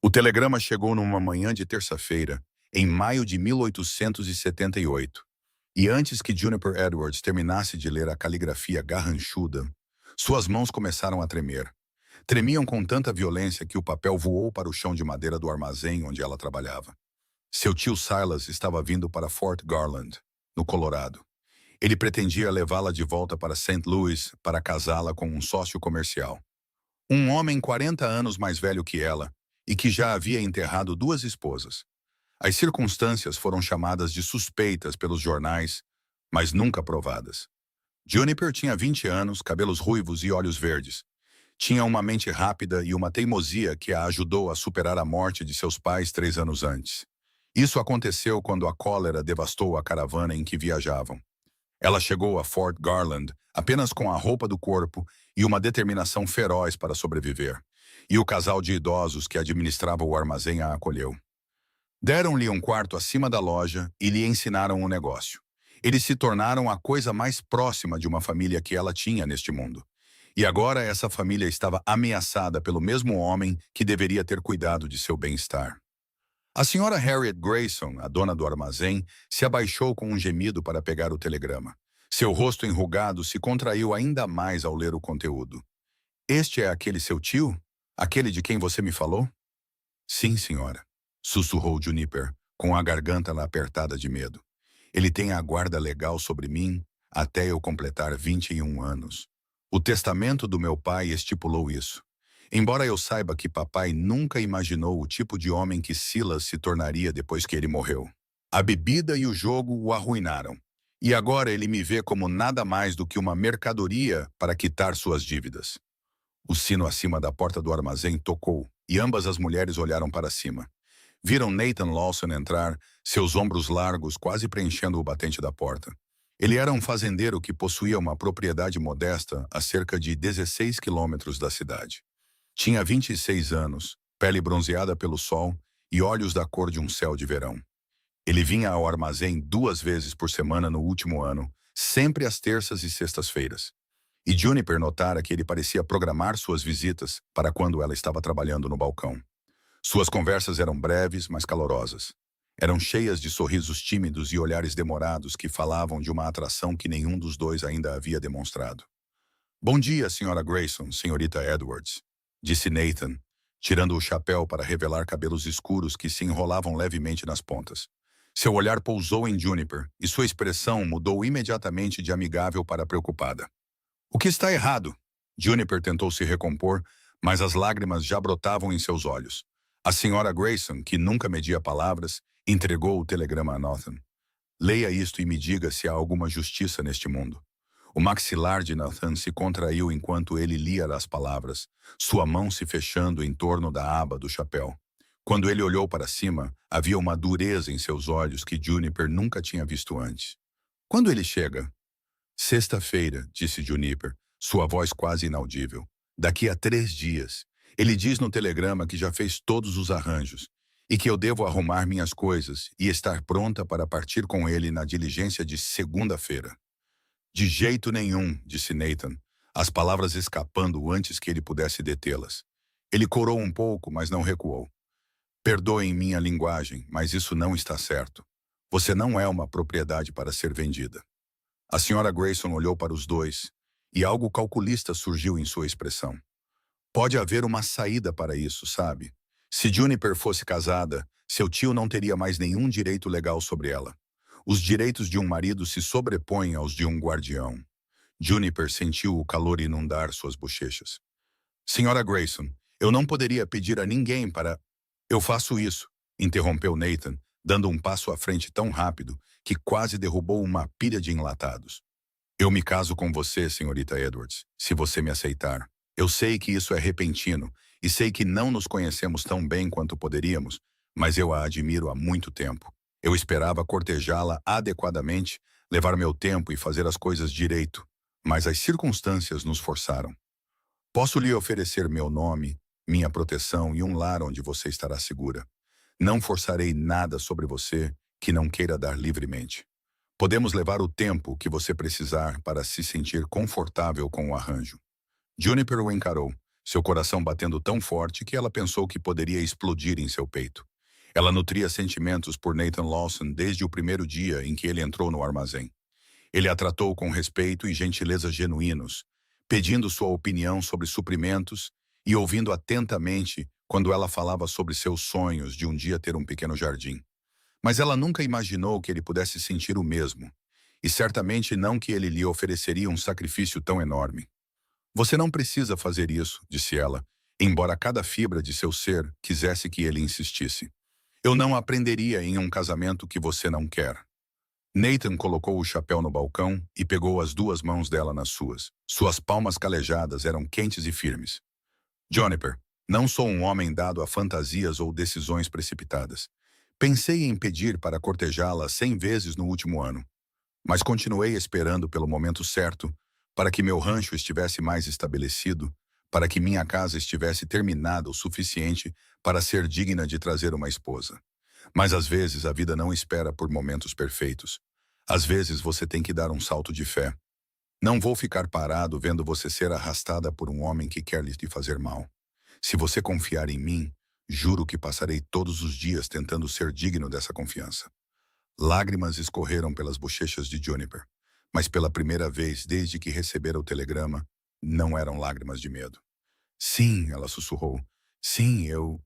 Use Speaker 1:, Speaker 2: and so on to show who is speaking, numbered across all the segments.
Speaker 1: O telegrama chegou numa manhã de terça-feira, em maio de 1878, e antes que Juniper Edwards terminasse de ler a caligrafia garranchuda, suas mãos começaram a tremer. Tremiam com tanta violência que o papel voou para o chão de madeira do armazém onde ela trabalhava. Seu tio Silas estava vindo para Fort Garland, no Colorado. Ele pretendia levá-la de volta para St. Louis para casá-la com um sócio comercial. Um homem 40 anos mais velho que ela e que já havia enterrado duas esposas. As circunstâncias foram chamadas de suspeitas pelos jornais, mas nunca provadas. Juniper tinha 20 anos, cabelos ruivos e olhos verdes. Tinha uma mente rápida e uma teimosia que a ajudou a superar a morte de seus pais 3 anos antes. Isso aconteceu quando a cólera devastou a caravana em que viajavam. Ela chegou a Fort Garland apenas com a roupa do corpo e uma determinação feroz para sobreviver. E o casal de idosos que administrava o armazém a acolheu. Deram-lhe um quarto acima da loja e lhe ensinaram um negócio. Eles se tornaram a coisa mais próxima de uma família que ela tinha neste mundo. E agora essa família estava ameaçada pelo mesmo homem que deveria ter cuidado de seu bem-estar. A senhora Harriet Grayson, a dona do armazém, se abaixou com um gemido para pegar o telegrama. Seu rosto enrugado se contraiu ainda mais ao ler o conteúdo. "Este é aquele seu tio? Aquele de quem você me falou?" "Sim, senhora", sussurrou Juniper, com a garganta apertada de medo. "Ele tem a guarda legal sobre mim até eu completar 21 anos. O testamento do meu pai estipulou isso. Embora eu saiba que papai nunca imaginou o tipo de homem que Silas se tornaria depois que ele morreu. A bebida e o jogo o arruinaram. E agora ele me vê como nada mais do que uma mercadoria para quitar suas dívidas." O sino acima da porta do armazém tocou, e ambas as mulheres olharam para cima. Viram Nathan Lawson entrar, seus ombros largos quase preenchendo o batente da porta. Ele era um fazendeiro que possuía uma propriedade modesta a cerca de 16 quilômetros da cidade. Tinha 26 anos, pele bronzeada pelo sol e olhos da cor de um céu de verão. Ele vinha ao armazém 2 vezes por semana no último ano, sempre às terças e sextas-feiras. E Juniper notara que ele parecia programar suas visitas para quando ela estava trabalhando no balcão. Suas conversas eram breves, mas calorosas. Eram cheias de sorrisos tímidos e olhares demorados que falavam de uma atração que nenhum dos dois ainda havia demonstrado. "Bom dia, senhora Grayson, senhorita Edwards", disse Nathan, tirando o chapéu para revelar cabelos escuros que se enrolavam levemente nas pontas. Seu olhar pousou em Juniper e sua expressão mudou imediatamente de amigável para preocupada. "O que está errado?" Juniper tentou se recompor, mas as lágrimas já brotavam em seus olhos. A senhora Grayson, que nunca media palavras, entregou o telegrama a Nathan. "Leia isto e me diga se há alguma justiça neste mundo." O maxilar de Nathan se contraiu enquanto ele lia as palavras, sua mão se fechando em torno da aba do chapéu. Quando ele olhou para cima, havia uma dureza em seus olhos que Juniper nunca tinha visto antes. "Quando ele chega?" "Sexta-feira", disse Juniper, sua voz quase inaudível. "Daqui a 3 dias. Ele diz no telegrama que já fez todos os arranjos e que eu devo arrumar minhas coisas e estar pronta para partir com ele na diligência de segunda-feira." "De jeito nenhum", disse Nathan, as palavras escapando antes que ele pudesse detê-las. Ele corou um pouco, mas não recuou. "Perdoem minha linguagem, mas isso não está certo. Você não é uma propriedade para ser vendida." A senhora Grayson olhou para os dois, e algo calculista surgiu em sua expressão. "Pode haver uma saída para isso, sabe? Se Juniper fosse casada, seu tio não teria mais nenhum direito legal sobre ela. Os direitos de um marido se sobrepõem aos de um guardião." Juniper sentiu o calor inundar suas bochechas. "Senhora Grayson, eu não poderia pedir a ninguém para..." "Eu faço isso", interrompeu Nathan, dando um passo à frente tão rápido que quase derrubou uma pilha de enlatados. "Eu me caso com você, senhorita Edwards, se você me aceitar. Eu sei que isso é repentino, e sei que não nos conhecemos tão bem quanto poderíamos, mas eu a admiro há muito tempo. Eu esperava cortejá-la adequadamente, levar meu tempo e fazer as coisas direito, mas as circunstâncias nos forçaram. Posso lhe oferecer meu nome, minha proteção e um lar onde você estará segura. Não forçarei nada sobre você que não queira dar livremente. Podemos levar o tempo que você precisar para se sentir confortável com o arranjo." Juniper o encarou, seu coração batendo tão forte que ela pensou que poderia explodir em seu peito. Ela nutria sentimentos por Nathan Lawson desde o primeiro dia em que ele entrou no armazém. Ele a tratou com respeito e gentileza genuínos, pedindo sua opinião sobre suprimentos e ouvindo atentamente quando ela falava sobre seus sonhos de um dia ter um pequeno jardim. Mas ela nunca imaginou que ele pudesse sentir o mesmo, e certamente não que ele lhe ofereceria um sacrifício tão enorme. Você não precisa fazer isso, disse ela, embora cada fibra de seu ser quisesse que ele insistisse. Eu não aprenderia em um casamento que você não quer. Nathan colocou o chapéu no balcão e pegou as duas mãos dela nas suas. Suas palmas calejadas eram quentes e firmes. Juniper, não sou um homem dado a fantasias ou decisões precipitadas. Pensei em pedir para cortejá-la 100 vezes no último ano, mas continuei esperando pelo momento certo para que meu rancho estivesse mais estabelecido, para que minha casa estivesse terminada o suficiente para ser digna de trazer uma esposa. Mas às vezes a vida não espera por momentos perfeitos. Às vezes você tem que dar um salto de fé. Não vou ficar parado vendo você ser arrastada por um homem que quer lhe fazer mal. Se você confiar em mim, juro que passarei todos os dias tentando ser digno dessa confiança. Lágrimas escorreram pelas bochechas de Juniper, mas pela primeira vez desde que recebera o telegrama, não eram lágrimas de medo. Sim, ela sussurrou. Sim, eu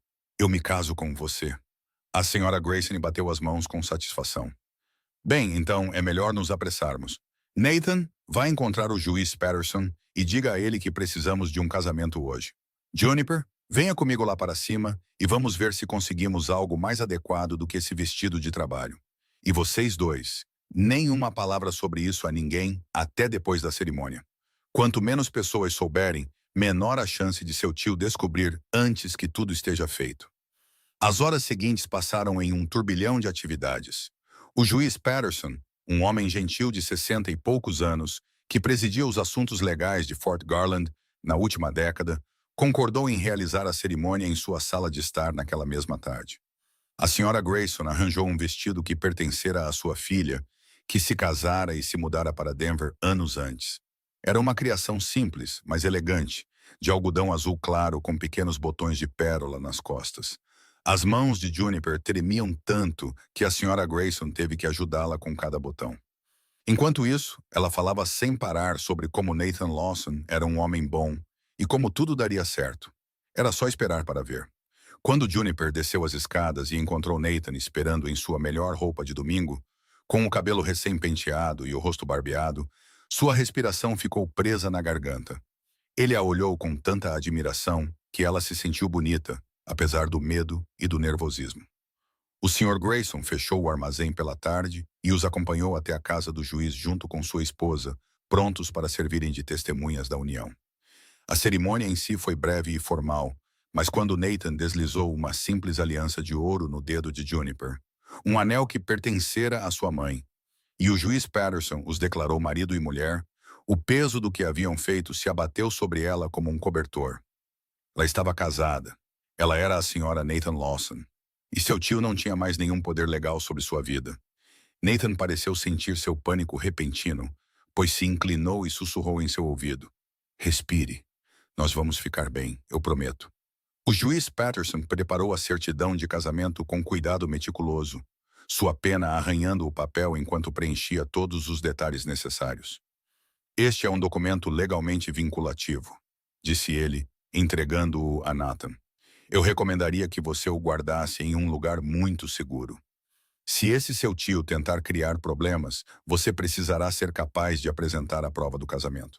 Speaker 1: me caso com você. A senhora Grayson bateu as mãos com satisfação. Bem, então é melhor nos apressarmos. Nathan, vá encontrar o juiz Patterson e diga a ele que precisamos de um casamento hoje. Juniper, venha comigo lá para cima e vamos ver se conseguimos algo mais adequado do que esse vestido de trabalho. E vocês dois, nenhuma palavra sobre isso a ninguém até depois da cerimônia. Quanto menos pessoas souberem, menor a chance de seu tio descobrir antes que tudo esteja feito. As horas seguintes passaram em um turbilhão de atividades. O juiz Patterson, um homem gentil de 60 e poucos anos, que presidia os assuntos legais de Fort Garland na última década, concordou em realizar a cerimônia em sua sala de estar naquela mesma tarde. A senhora Grayson arranjou um vestido que pertencera à sua filha, que se casara e se mudara para Denver anos antes. Era uma criação simples, mas elegante, de algodão azul claro com pequenos botões de pérola nas costas. As mãos de Juniper tremiam tanto que a senhora Grayson teve que ajudá-la com cada botão. Enquanto isso, ela falava sem parar sobre como Nathan Lawson era um homem bom e como tudo daria certo. Era só esperar para ver. Quando Juniper desceu as escadas e encontrou Nathan esperando em sua melhor roupa de domingo, com o cabelo recém-penteado e o rosto barbeado, sua respiração ficou presa na garganta. Ele a olhou com tanta admiração que ela se sentiu bonita, apesar do medo e do nervosismo. O Sr. Grayson fechou o armazém pela tarde e os acompanhou até a casa do juiz junto com sua esposa, prontos para servirem de testemunhas da união. A cerimônia em si foi breve e formal, mas quando Nathan deslizou uma simples aliança de ouro no dedo de Juniper, um anel que pertencera à sua mãe, e o juiz Patterson os declarou marido e mulher, o peso do que haviam feito se abateu sobre ela como um cobertor. Ela estava casada. Ela era a senhora Nathan Lawson, e seu tio não tinha mais nenhum poder legal sobre sua vida. Nathan pareceu sentir seu pânico repentino, pois se inclinou e sussurrou em seu ouvido. Respire. Nós vamos ficar bem, eu prometo. O juiz Patterson preparou a certidão de casamento com cuidado meticuloso, sua pena arranhando o papel enquanto preenchia todos os detalhes necessários. Este é um documento legalmente vinculativo, disse ele, entregando-o a Nathan. Eu recomendaria que você o guardasse em um lugar muito seguro. Se esse seu tio tentar criar problemas, você precisará ser capaz de apresentar a prova do casamento.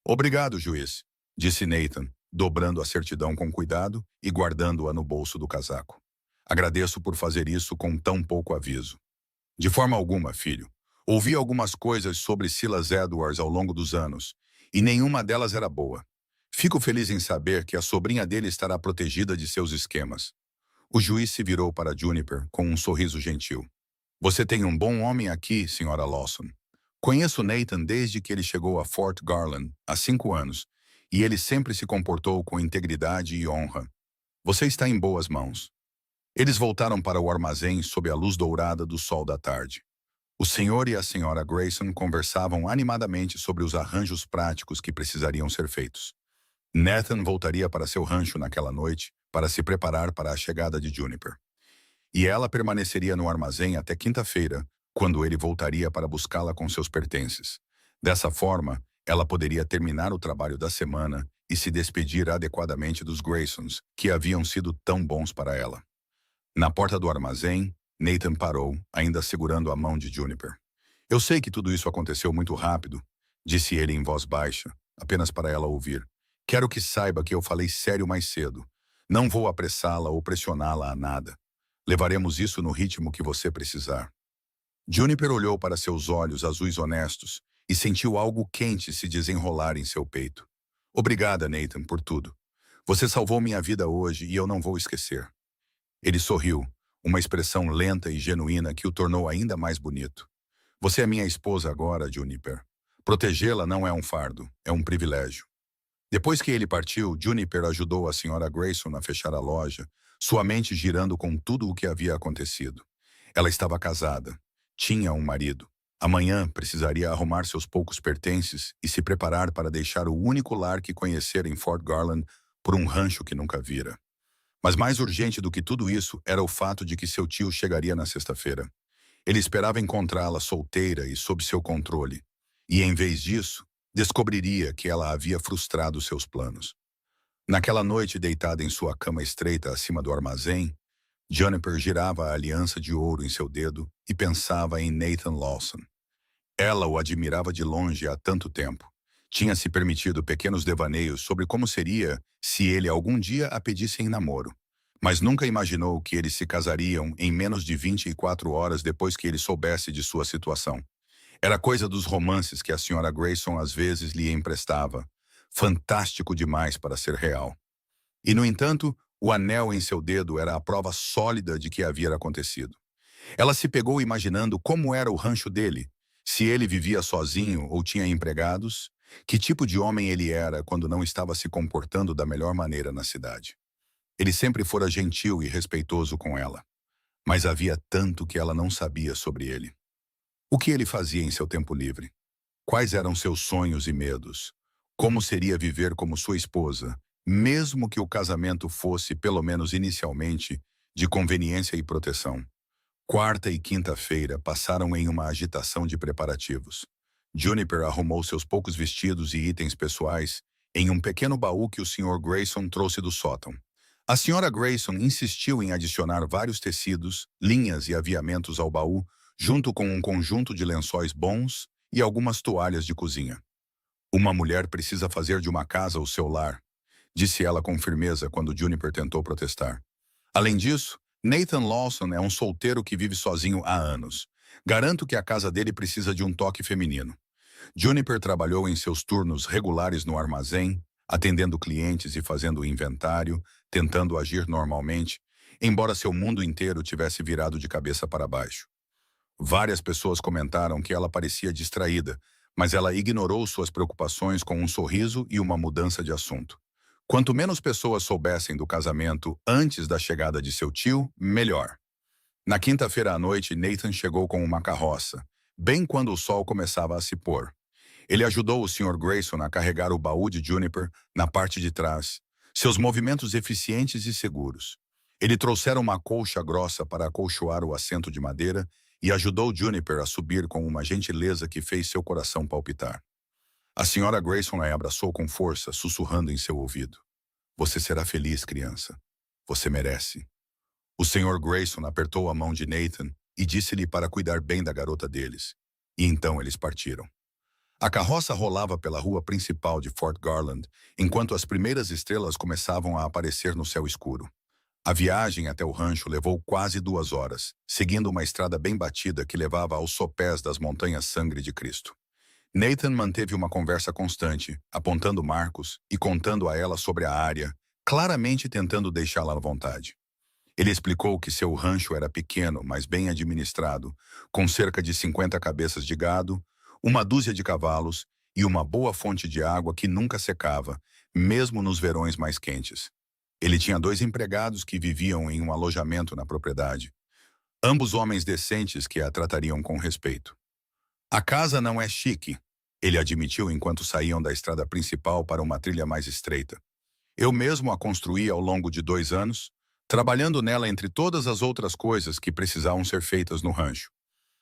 Speaker 1: Obrigado, juiz, disse Nathan, dobrando a certidão com cuidado e guardando-a no bolso do casaco. Agradeço por fazer isso com tão pouco aviso. De forma alguma, filho. Ouvi algumas coisas sobre Silas Edwards ao longo dos anos, e nenhuma delas era boa. Fico feliz em saber que a sobrinha dele estará protegida de seus esquemas. O juiz se virou para Juniper com um sorriso gentil. Você tem um bom homem aqui, senhora Lawson. Conheço Nathan desde que ele chegou a Fort Garland, há 5 anos, e ele sempre se comportou com integridade e honra. Você está em boas mãos. Eles voltaram para o armazém sob a luz dourada do sol da tarde. O senhor e a senhora Grayson conversavam animadamente sobre os arranjos práticos que precisariam ser feitos. Nathan voltaria para seu rancho naquela noite para se preparar para a chegada de Juniper. E ela permaneceria no armazém até quinta-feira, quando ele voltaria para buscá-la com seus pertences. Dessa forma, ela poderia terminar o trabalho da semana e se despedir adequadamente dos Graysons, que haviam sido tão bons para ela. Na porta do armazém, Nathan parou, ainda segurando a mão de Juniper. Eu sei que tudo isso aconteceu muito rápido, disse ele em voz baixa, apenas para ela ouvir. Quero que saiba que eu falei sério mais cedo. Não vou apressá-la ou pressioná-la a nada. Levaremos isso no ritmo que você precisar. Juniper olhou para seus olhos azuis honestos e sentiu algo quente se desenrolar em seu peito. Obrigada, Nathan, por tudo. Você salvou minha vida hoje e eu não vou esquecer. Ele sorriu, uma expressão lenta e genuína que o tornou ainda mais bonito. Você é minha esposa agora, Juniper. Protegê-la não é um fardo, é um privilégio. Depois que ele partiu, Juniper ajudou a Sra. Grayson a fechar a loja, sua mente girando com tudo o que havia acontecido. Ela estava casada, tinha um marido. Amanhã precisaria arrumar seus poucos pertences e se preparar para deixar o único lar que conhecera em Fort Garland por um rancho que nunca vira. Mas mais urgente do que tudo isso era o fato de que seu tio chegaria na sexta-feira. Ele esperava encontrá-la solteira e sob seu controle. E, em vez disso, descobriria que ela havia frustrado seus planos. Naquela noite, deitada em sua cama estreita acima do armazém, Juniper girava a aliança de ouro em seu dedo e pensava em Nathan Lawson. Ela o admirava de longe há tanto tempo. Tinha se permitido pequenos devaneios sobre como seria se ele algum dia a pedisse em namoro. Mas nunca imaginou que eles se casariam em menos de 24 horas depois que ele soubesse de sua situação. Era coisa dos romances que a Sra. Grayson às vezes lhe emprestava. Fantástico demais para ser real. E, no entanto, o anel em seu dedo era a prova sólida de que havia acontecido. Ela se pegou imaginando como era o rancho dele, se ele vivia sozinho ou tinha empregados, que tipo de homem ele era quando não estava se comportando da melhor maneira na cidade. Ele sempre fora gentil e respeitoso com ela, mas havia tanto que ela não sabia sobre ele. O que ele fazia em seu tempo livre? Quais eram seus sonhos e medos? Como seria viver como sua esposa, mesmo que o casamento fosse, pelo menos inicialmente, de conveniência e proteção? Quarta e quinta-feira passaram em uma agitação de preparativos. Juniper arrumou seus poucos vestidos e itens pessoais em um pequeno baú que o Sr. Grayson trouxe do sótão. A Sra. Grayson insistiu em adicionar vários tecidos, linhas e aviamentos ao baú, junto com um conjunto de lençóis bons e algumas toalhas de cozinha. Uma mulher precisa fazer de uma casa o seu lar, disse ela com firmeza quando Juniper tentou protestar. Além disso, Nathan Lawson é um solteiro que vive sozinho há anos. Garanto que a casa dele precisa de um toque feminino. Juniper trabalhou em seus turnos regulares no armazém, atendendo clientes e fazendo inventário, tentando agir normalmente, embora seu mundo inteiro tivesse virado de cabeça para baixo. Várias pessoas comentaram que ela parecia distraída, mas ela ignorou suas preocupações com um sorriso e uma mudança de assunto. Quanto menos pessoas soubessem do casamento antes da chegada de seu tio, melhor. Na quinta-feira à noite, Nathan chegou com uma carroça, bem quando o sol começava a se pôr. Ele ajudou o Sr. Grayson a carregar o baú de Juniper na parte de trás, seus movimentos eficientes e seguros. Ele trouxera uma colcha grossa para acolchoar o assento de madeira e ajudou Juniper a subir com uma gentileza que fez seu coração palpitar. A Sra. Grayson a abraçou com força, sussurrando em seu ouvido. Você será feliz, criança. Você merece. O Sr. Grayson apertou a mão de Nathan e disse-lhe para cuidar bem da garota deles. E então eles partiram. A carroça rolava pela rua principal de Fort Garland, enquanto as primeiras estrelas começavam a aparecer no céu escuro. A viagem até o rancho levou quase 2 horas, seguindo uma estrada bem batida que levava aos sopés das montanhas Sangue de Cristo. Nathan manteve uma conversa constante, apontando marcos e contando a ela sobre a área, claramente tentando deixá-la à vontade. Ele explicou que seu rancho era pequeno, mas bem administrado, com cerca de 50 cabeças de gado, uma dúzia de cavalos e uma boa fonte de água que nunca secava, mesmo nos verões mais quentes. Ele tinha 2 empregados que viviam em um alojamento na propriedade, ambos homens decentes que a tratariam com respeito. A casa não é chique, Ele admitiu enquanto saíam da estrada principal para uma trilha mais estreita. Eu mesmo a construí ao longo de 2 anos, trabalhando nela entre todas as outras coisas que precisavam ser feitas no rancho.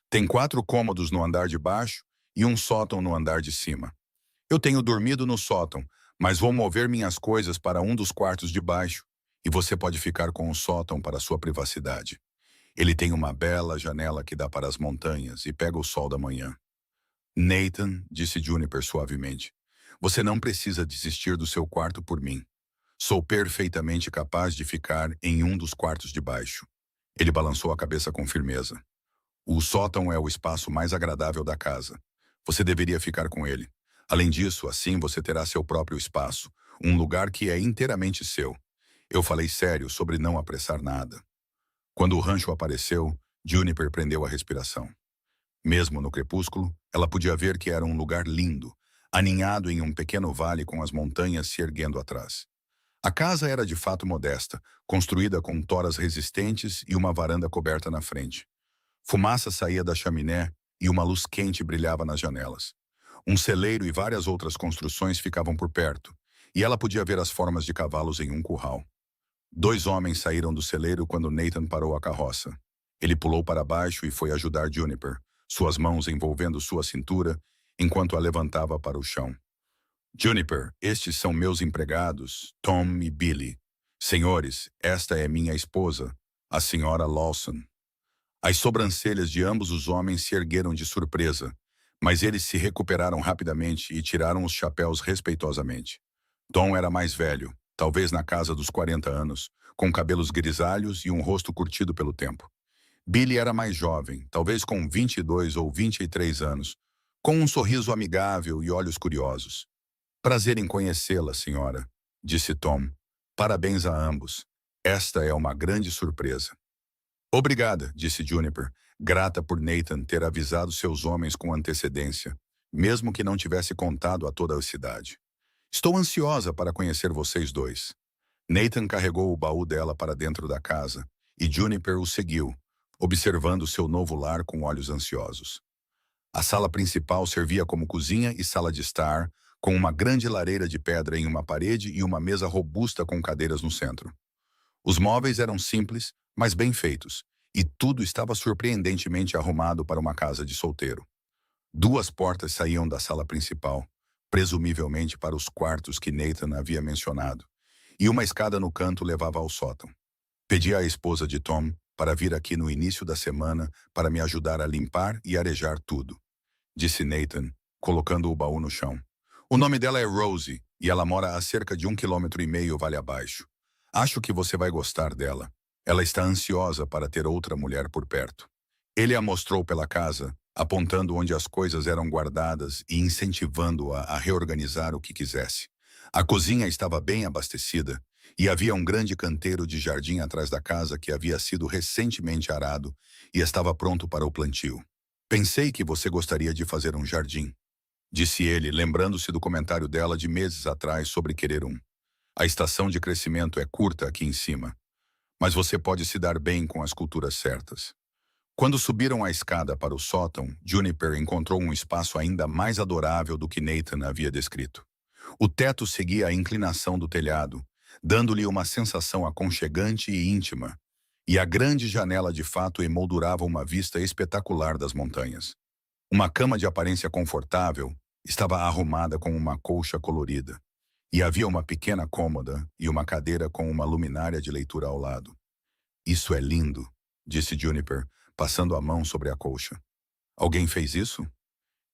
Speaker 1: Tem 4 cômodos no andar de baixo e um sótão no andar de cima. Eu tenho dormido no sótão, mas vou mover minhas coisas para um dos quartos de baixo e você pode ficar com o sótão para sua privacidade. Ele tem uma bela janela que dá para as montanhas e pega o sol da manhã. Nathan, disse Juniper suavemente, você não precisa desistir do seu quarto por mim. Sou perfeitamente capaz de ficar em um dos quartos de baixo. Ele balançou a cabeça com firmeza. O sótão é o espaço mais agradável da casa. Você deveria ficar com ele. Além disso, assim você terá seu próprio espaço, um lugar que é inteiramente seu. Eu falei sério sobre não apressar nada. Quando o rancho apareceu, Juniper prendeu a respiração. Mesmo no crepúsculo, ela podia ver que era um lugar lindo, aninhado em um pequeno vale com as montanhas se erguendo atrás. A casa era de fato modesta, construída com toras resistentes e uma varanda coberta na frente. Fumaça saía da chaminé e uma luz quente brilhava nas janelas. Um celeiro e várias outras construções ficavam por perto, e ela podia ver as formas de cavalos em um curral. 2 homens saíram do celeiro quando Nathan parou a carroça. Ele pulou para baixo e foi ajudar Juniper, suas mãos envolvendo sua cintura, enquanto a levantava para o chão. Juniper, estes são meus empregados, Tom e Billy. Senhores, esta é minha esposa, a senhora Lawson. As sobrancelhas de ambos os homens se ergueram de surpresa, mas eles se recuperaram rapidamente e tiraram os chapéus respeitosamente. Tom era mais velho, talvez na casa dos 40 anos, com cabelos grisalhos e um rosto curtido pelo tempo. Billy era mais jovem, talvez com 22 ou 23 anos, com um sorriso amigável e olhos curiosos. Prazer em conhecê-la, senhora, disse Tom. Parabéns a ambos. Esta é uma grande surpresa. Obrigada, disse Juniper, grata por Nathan ter avisado seus homens com antecedência, mesmo que não tivesse contado a toda a cidade. Estou ansiosa para conhecer vocês dois. Nathan carregou o baú dela para dentro da casa, e Juniper o seguiu, observando seu novo lar com olhos ansiosos. A sala principal servia como cozinha e sala de estar, com uma grande lareira de pedra em uma parede e uma mesa robusta com cadeiras no centro. Os móveis eram simples, mas bem feitos, e tudo estava surpreendentemente arrumado para uma casa de solteiro. 2 portas saíam da sala principal, presumivelmente para os quartos que Nathan havia mencionado, e uma escada no canto levava ao sótão. Pedi à esposa de Tom para vir aqui no início da semana para me ajudar a limpar e arejar tudo, disse Nathan, colocando o baú no chão. O nome dela é Rosie, e ela mora a cerca de 1,5 km vale abaixo. Acho que você vai gostar dela. Ela está ansiosa para ter outra mulher por perto. Ele a mostrou pela casa, apontando onde as coisas eram guardadas e incentivando-a a reorganizar o que quisesse. A cozinha estava bem abastecida, e havia um grande canteiro de jardim atrás da casa que havia sido recentemente arado e estava pronto para o plantio. Pensei que você gostaria de fazer um jardim, disse ele, lembrando-se do comentário dela de meses atrás sobre querer um. A estação de crescimento é curta aqui em cima, mas você pode se dar bem com as culturas certas. Quando subiram a escada para o sótão, Juniper encontrou um espaço ainda mais adorável do que Nathan havia descrito. O teto seguia a inclinação do telhado, dando-lhe uma sensação aconchegante e íntima, e a grande janela de fato emoldurava uma vista espetacular das montanhas. Uma cama de aparência confortável estava arrumada com uma colcha colorida, e havia uma pequena cômoda e uma cadeira com uma luminária de leitura ao lado. Isso é lindo, disse Juniper, passando a mão sobre a colcha. Alguém fez isso?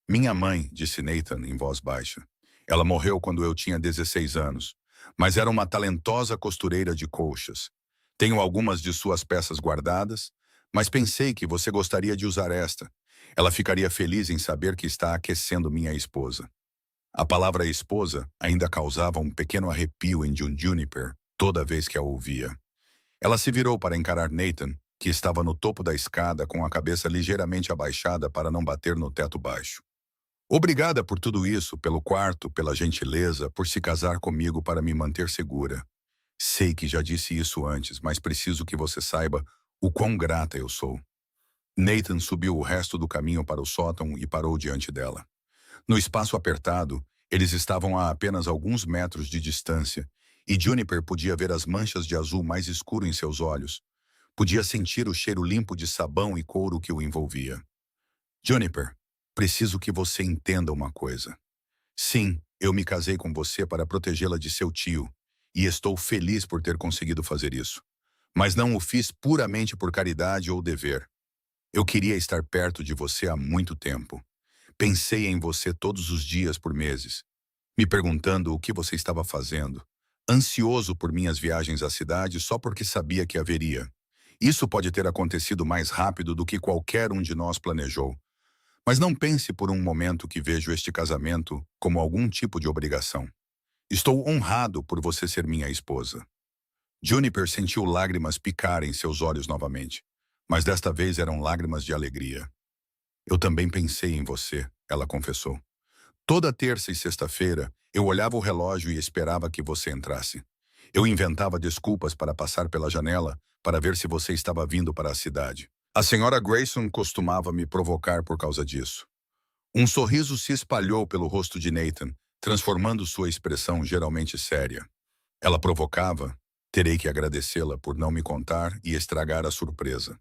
Speaker 1: Minha mãe, disse Nathan em voz baixa. Ela morreu quando eu tinha 16 anos, mas era uma talentosa costureira de colchas. Tenho algumas de suas peças guardadas, mas pensei que você gostaria de usar esta. Ela ficaria feliz em saber que está aquecendo minha esposa. A palavra esposa ainda causava um pequeno arrepio em Juniper toda vez que a ouvia. Ela se virou para encarar Nathan, que estava no topo da escada com a cabeça ligeiramente abaixada para não bater no teto baixo. Obrigada por tudo isso, pelo quarto, pela gentileza, por se casar comigo para me manter segura. Sei que já disse isso antes, mas preciso que você saiba o quão grata eu sou. Nathan subiu o resto do caminho para o sótão e parou diante dela. No espaço apertado, eles estavam a apenas alguns metros de distância, e Juniper podia ver as manchas de azul mais escuro em seus olhos. Podia sentir o cheiro limpo de sabão e couro que o envolvia. Juniper, preciso que você entenda uma coisa. Sim, eu me casei com você para protegê-la de seu tio, e estou feliz por ter conseguido fazer isso. Mas não o fiz puramente por caridade ou dever. Eu queria estar perto de você há muito tempo. Pensei em você todos os dias por meses, me perguntando o que você estava fazendo, ansioso por minhas viagens à cidade só porque sabia que haveria. Isso pode ter acontecido mais rápido do que qualquer um de nós planejou. Mas não pense por um momento que vejo este casamento como algum tipo de obrigação. Estou honrado por você ser minha esposa. Juniper sentiu lágrimas picarem seus olhos novamente, mas desta vez eram lágrimas de alegria. Eu também pensei em você, ela confessou. Toda terça e sexta-feira, eu olhava o relógio e esperava que você entrasse. Eu inventava desculpas para passar pela janela para ver se você estava vindo para a cidade. A senhora Grayson costumava me provocar por causa disso. Um sorriso se espalhou pelo rosto de Nathan, transformando sua expressão geralmente séria. Ela provocava, terei que agradecê-la por não me contar e estragar a surpresa.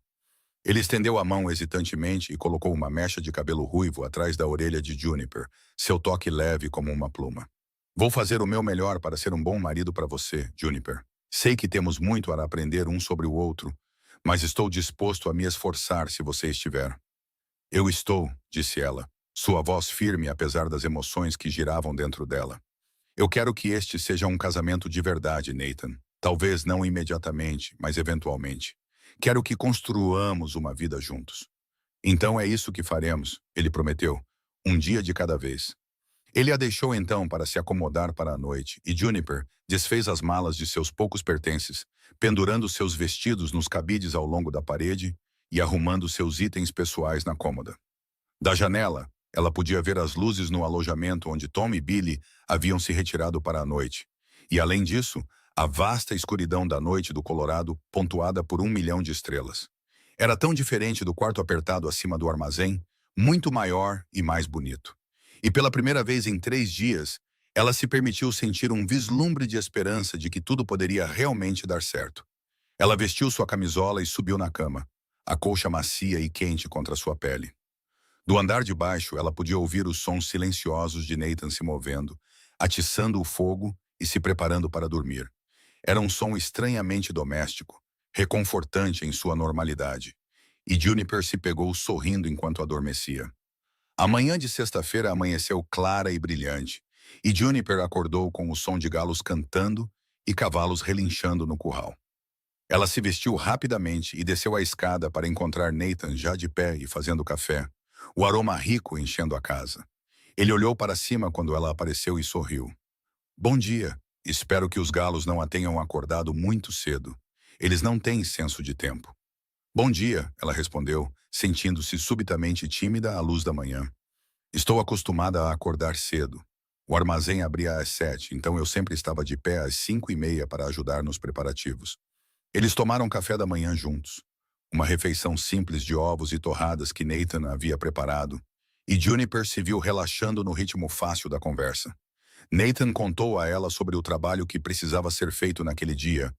Speaker 1: Ele estendeu a mão hesitantemente e colocou uma mecha de cabelo ruivo atrás da orelha de Juniper, seu toque leve como uma pluma. Vou fazer o meu melhor para ser um bom marido para você, Juniper. Sei que temos muito a aprender um sobre o outro, mas estou disposto a me esforçar se você estiver. Eu estou, disse ela, sua voz firme apesar das emoções que giravam dentro dela. Eu quero que este seja um casamento de verdade, Nathan. Talvez não imediatamente, mas eventualmente. Quero que construamos uma vida juntos. Então é isso que faremos, ele prometeu, um dia de cada vez. Ele a deixou então para se acomodar para a noite, e Juniper desfez as malas de seus poucos pertences, pendurando seus vestidos nos cabides ao longo da parede e arrumando seus itens pessoais na cômoda. Da janela, ela podia ver as luzes no alojamento onde Tom e Billy haviam se retirado para a noite. E, além disso, a vasta escuridão da noite do Colorado, pontuada por 1 milhão de estrelas. Era tão diferente do quarto apertado acima do armazém, muito maior e mais bonito. E pela primeira vez em 3 dias, ela se permitiu sentir um vislumbre de esperança de que tudo poderia realmente dar certo. Ela vestiu sua camisola e subiu na cama, a colcha macia e quente contra sua pele. Do andar de baixo, ela podia ouvir os sons silenciosos de Nathan se movendo, atiçando o fogo e se preparando para dormir. Era um som estranhamente doméstico, reconfortante em sua normalidade, e Juniper se pegou sorrindo enquanto adormecia. A manhã de sexta-feira amanheceu clara e brilhante, e Juniper acordou com o som de galos cantando e cavalos relinchando no curral. Ela se vestiu rapidamente e desceu a escada para encontrar Nathan já de pé e fazendo café, o aroma rico enchendo a casa. Ele olhou para cima quando ela apareceu e sorriu. Bom dia. Espero que os galos não a tenham acordado muito cedo. Eles não têm senso de tempo. Bom dia, ela respondeu, sentindo-se subitamente tímida à luz da manhã. Estou acostumada a acordar cedo. O armazém abria às 7, então eu sempre estava de pé às 5:30 para ajudar nos preparativos. Eles tomaram café da manhã juntos. Uma refeição simples de ovos e torradas que Nathan havia preparado, e Juniper se viu relaxando no ritmo fácil da conversa. Nathan contou a ela sobre o trabalho que precisava ser feito naquele dia,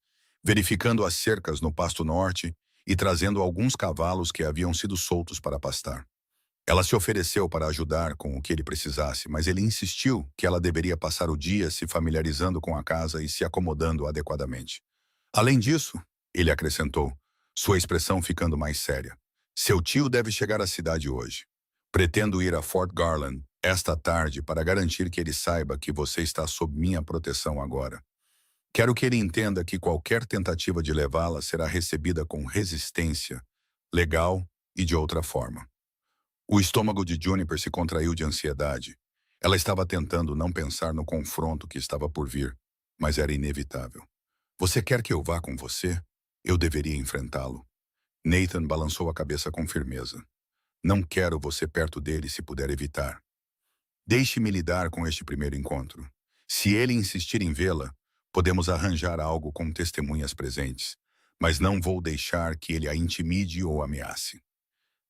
Speaker 1: verificando as cercas no pasto norte e trazendo alguns cavalos que haviam sido soltos para pastar. Ela se ofereceu para ajudar com o que ele precisasse, mas ele insistiu que ela deveria passar o dia se familiarizando com a casa e se acomodando adequadamente. Além disso, ele acrescentou, sua expressão ficando mais séria, seu tio deve chegar à cidade hoje. Pretendo ir a Fort Garland esta tarde para garantir que ele saiba que você está sob minha proteção agora. Quero que ele entenda que qualquer tentativa de levá-la será recebida com resistência, legal e de outra forma. O estômago de Juniper se contraiu de ansiedade. Ela estava tentando não pensar no confronto que estava por vir, mas era inevitável. Você quer que eu vá com você? Eu deveria enfrentá-lo. Nathan balançou a cabeça com firmeza. Não quero você perto dele se puder evitar. Deixe-me lidar com este primeiro encontro. Se ele insistir em vê-la, podemos arranjar algo com testemunhas presentes, mas não vou deixar que ele a intimide ou ameace.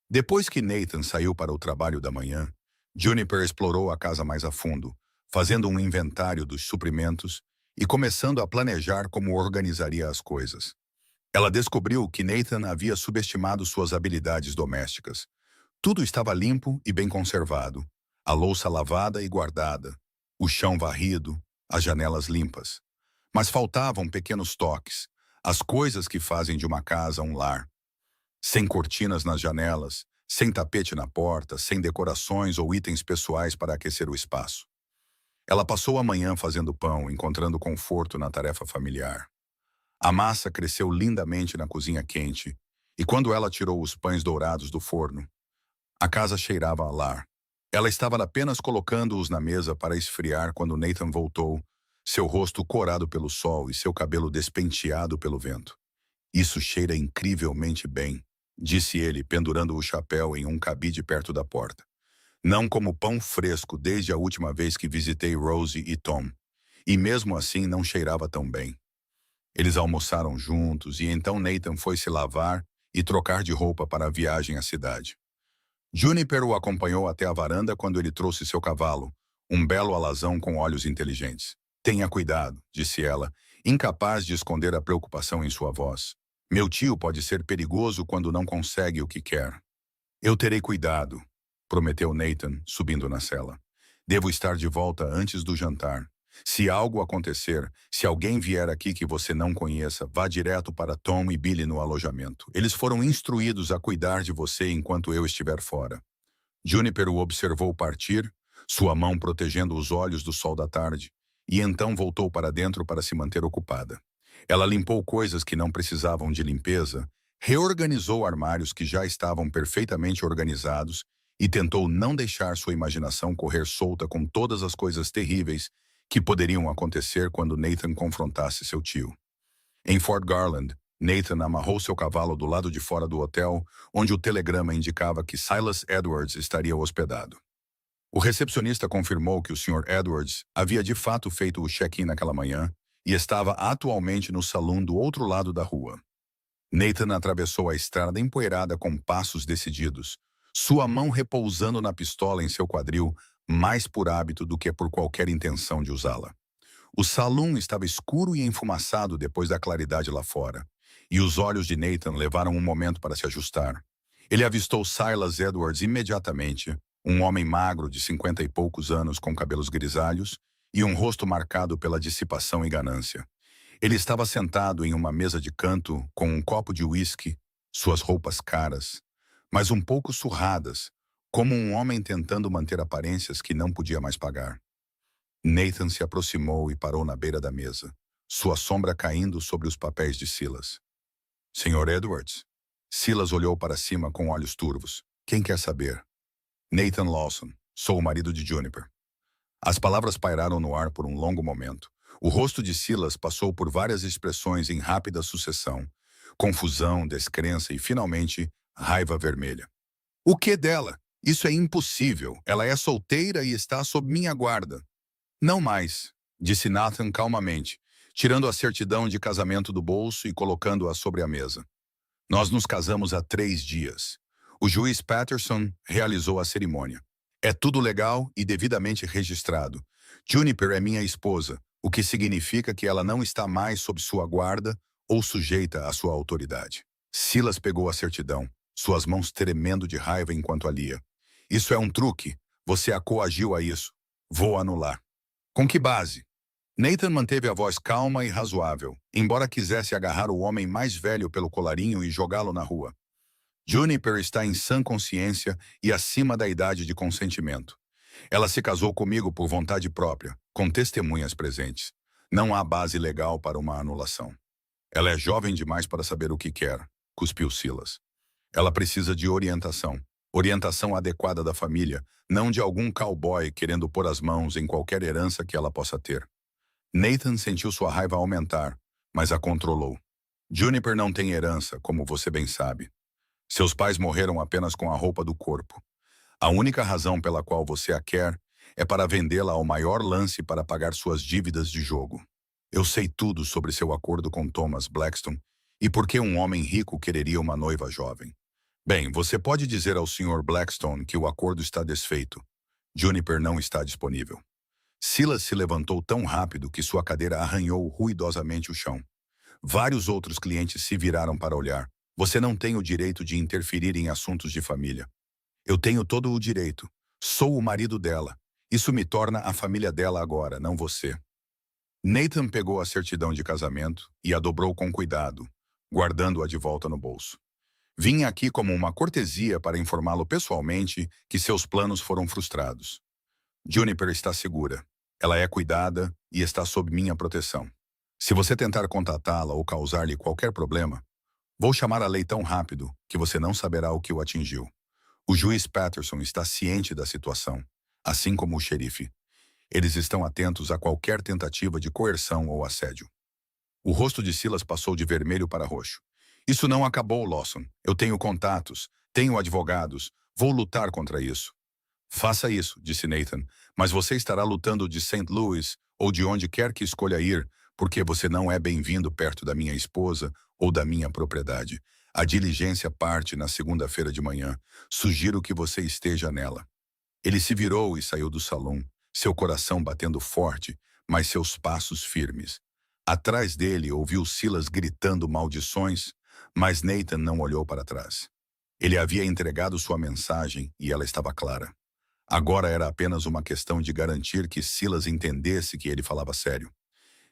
Speaker 1: Depois que Nathan saiu para o trabalho da manhã, Juniper explorou a casa mais a fundo, fazendo um inventário dos suprimentos e começando a planejar como organizaria as coisas. Ela descobriu que Nathan havia subestimado suas habilidades domésticas. Tudo estava limpo e bem conservado, a louça lavada e guardada, o chão varrido, as janelas limpas. Mas faltavam pequenos toques, as coisas que fazem de uma casa um lar. Sem cortinas nas janelas, sem tapete na porta, sem decorações ou itens pessoais para aquecer o espaço. Ela passou a manhã fazendo pão, encontrando conforto na tarefa familiar. A massa cresceu lindamente na cozinha quente, e quando ela tirou os pães dourados do forno, a casa cheirava a lar. Ela estava apenas colocando-os na mesa para esfriar quando Nathan voltou, seu rosto corado pelo sol e seu cabelo despenteado pelo vento. Isso cheira incrivelmente bem, disse ele, pendurando o chapéu em um cabide perto da porta. Não como pão fresco desde a última vez que visitei Rosie e Tom. E mesmo assim não cheirava tão bem. Eles almoçaram juntos e então Nathan foi se lavar e trocar de roupa para a viagem à cidade. Juniper o acompanhou até a varanda quando ele trouxe seu cavalo, um belo alazão com olhos inteligentes. Tenha cuidado, disse ela, incapaz de esconder a preocupação em sua voz. Meu tio pode ser perigoso quando não consegue o que quer. Eu terei cuidado, prometeu Nathan, subindo na cela. Devo estar de volta antes do jantar. Se algo acontecer, se alguém vier aqui que você não conheça, vá direto para Tom e Billy no alojamento. Eles foram instruídos a cuidar de você enquanto eu estiver fora. Juniper o observou partir, sua mão protegendo os olhos do sol da tarde, e então voltou para dentro para se manter ocupada. Ela limpou coisas que não precisavam de limpeza, reorganizou armários que já estavam perfeitamente organizados e tentou não deixar sua imaginação correr solta com todas as coisas terríveis que poderiam acontecer quando Nathan confrontasse seu tio. Em Fort Garland, Nathan amarrou seu cavalo do lado de fora do hotel, onde o telegrama indicava que Silas Edwards estaria hospedado. O recepcionista confirmou que o Sr. Edwards havia de fato feito o check-in naquela manhã e estava atualmente no salão do outro lado da rua. Nathan atravessou a estrada empoeirada com passos decididos, sua mão repousando na pistola em seu quadril, mais por hábito do que por qualquer intenção de usá-la. O salão estava escuro e enfumaçado depois da claridade lá fora, e os olhos de Nathan levaram um momento para se ajustar. Ele avistou Silas Edwards imediatamente, um homem magro de 50 e poucos anos com cabelos grisalhos e um rosto marcado pela dissipação e ganância. Ele estava sentado em uma mesa de canto com um copo de uísque, suas roupas caras, mas um pouco surradas, como um homem tentando manter aparências que não podia mais pagar. Nathan se aproximou e parou na beira da mesa, sua sombra caindo sobre os papéis de Silas. Sr. Edwards? Silas olhou para cima com olhos turvos. Quem quer saber? Nathan Lawson. Sou o marido de Juniper. As palavras pairaram no ar por um longo momento. O rosto de Silas passou por várias expressões em rápida sucessão. Confusão, descrença e, finalmente, raiva vermelha. O que dela? Isso é impossível. Ela é solteira e está sob minha guarda. Não mais, disse Nathan calmamente, tirando a certidão de casamento do bolso e colocando-a sobre a mesa. Nós nos casamos há 3 dias. O juiz Patterson realizou a cerimônia. É tudo legal e devidamente registrado. Juniper é minha esposa, o que significa que ela não está mais sob sua guarda ou sujeita à sua autoridade. Silas pegou a certidão, suas mãos tremendo de raiva enquanto a lia. Isso é um truque. Você a coagiu a isso. Vou anular. Com que base? Nathan manteve a voz calma e razoável, embora quisesse agarrar o homem mais velho pelo colarinho e jogá-lo na rua. Juniper está em sã consciência e acima da idade de consentimento. Ela se casou comigo por vontade própria, com testemunhas presentes. Não há base legal para uma anulação. Ela é jovem demais para saber o que quer, cuspiu Silas. Ela precisa de orientação. Orientação adequada da família, não de algum cowboy querendo pôr as mãos em qualquer herança que ela possa ter. Nathan sentiu sua raiva aumentar, mas a controlou. Juniper não tem herança, como você bem sabe. Seus pais morreram apenas com a roupa do corpo. A única razão pela qual você a quer é para vendê-la ao maior lance para pagar suas dívidas de jogo. Eu sei tudo sobre seu acordo com Thomas Blackstone e por que um homem rico quereria uma noiva jovem. Bem, você pode dizer ao Sr. Blackstone que o acordo está desfeito. Juniper não está disponível. Silas se levantou tão rápido que sua cadeira arranhou ruidosamente o chão. Vários outros clientes se viraram para olhar. Você não tem o direito de interferir em assuntos de família. Eu tenho todo o direito. Sou o marido dela. Isso me torna a família dela agora, não você. Nathan pegou a certidão de casamento e a dobrou com cuidado, guardando-a de volta no bolso. Vim aqui como uma cortesia para informá-lo pessoalmente que seus planos foram frustrados. Juniper está segura. Ela é cuidada e está sob minha proteção. Se você tentar contatá-la ou causar-lhe qualquer problema, vou chamar a lei tão rápido que você não saberá o que o atingiu. O juiz Patterson está ciente da situação, assim como o xerife. Eles estão atentos a qualquer tentativa de coerção ou assédio. O rosto de Silas passou de vermelho para roxo. Isso não acabou, Lawson. Eu tenho contatos, tenho advogados, vou lutar contra isso. Faça isso, disse Nathan, mas você estará lutando de St. Louis ou de onde quer que escolha ir, porque você não é bem-vindo perto da minha esposa ou da minha propriedade. A diligência parte na segunda-feira de manhã. Sugiro que você esteja nela. Ele se virou e saiu do salão, seu coração batendo forte, mas seus passos firmes. Atrás dele ouviu Silas gritando maldições, mas Nathan não olhou para trás. Ele havia entregado sua mensagem e ela estava clara. Agora era apenas uma questão de garantir que Silas entendesse que ele falava sério.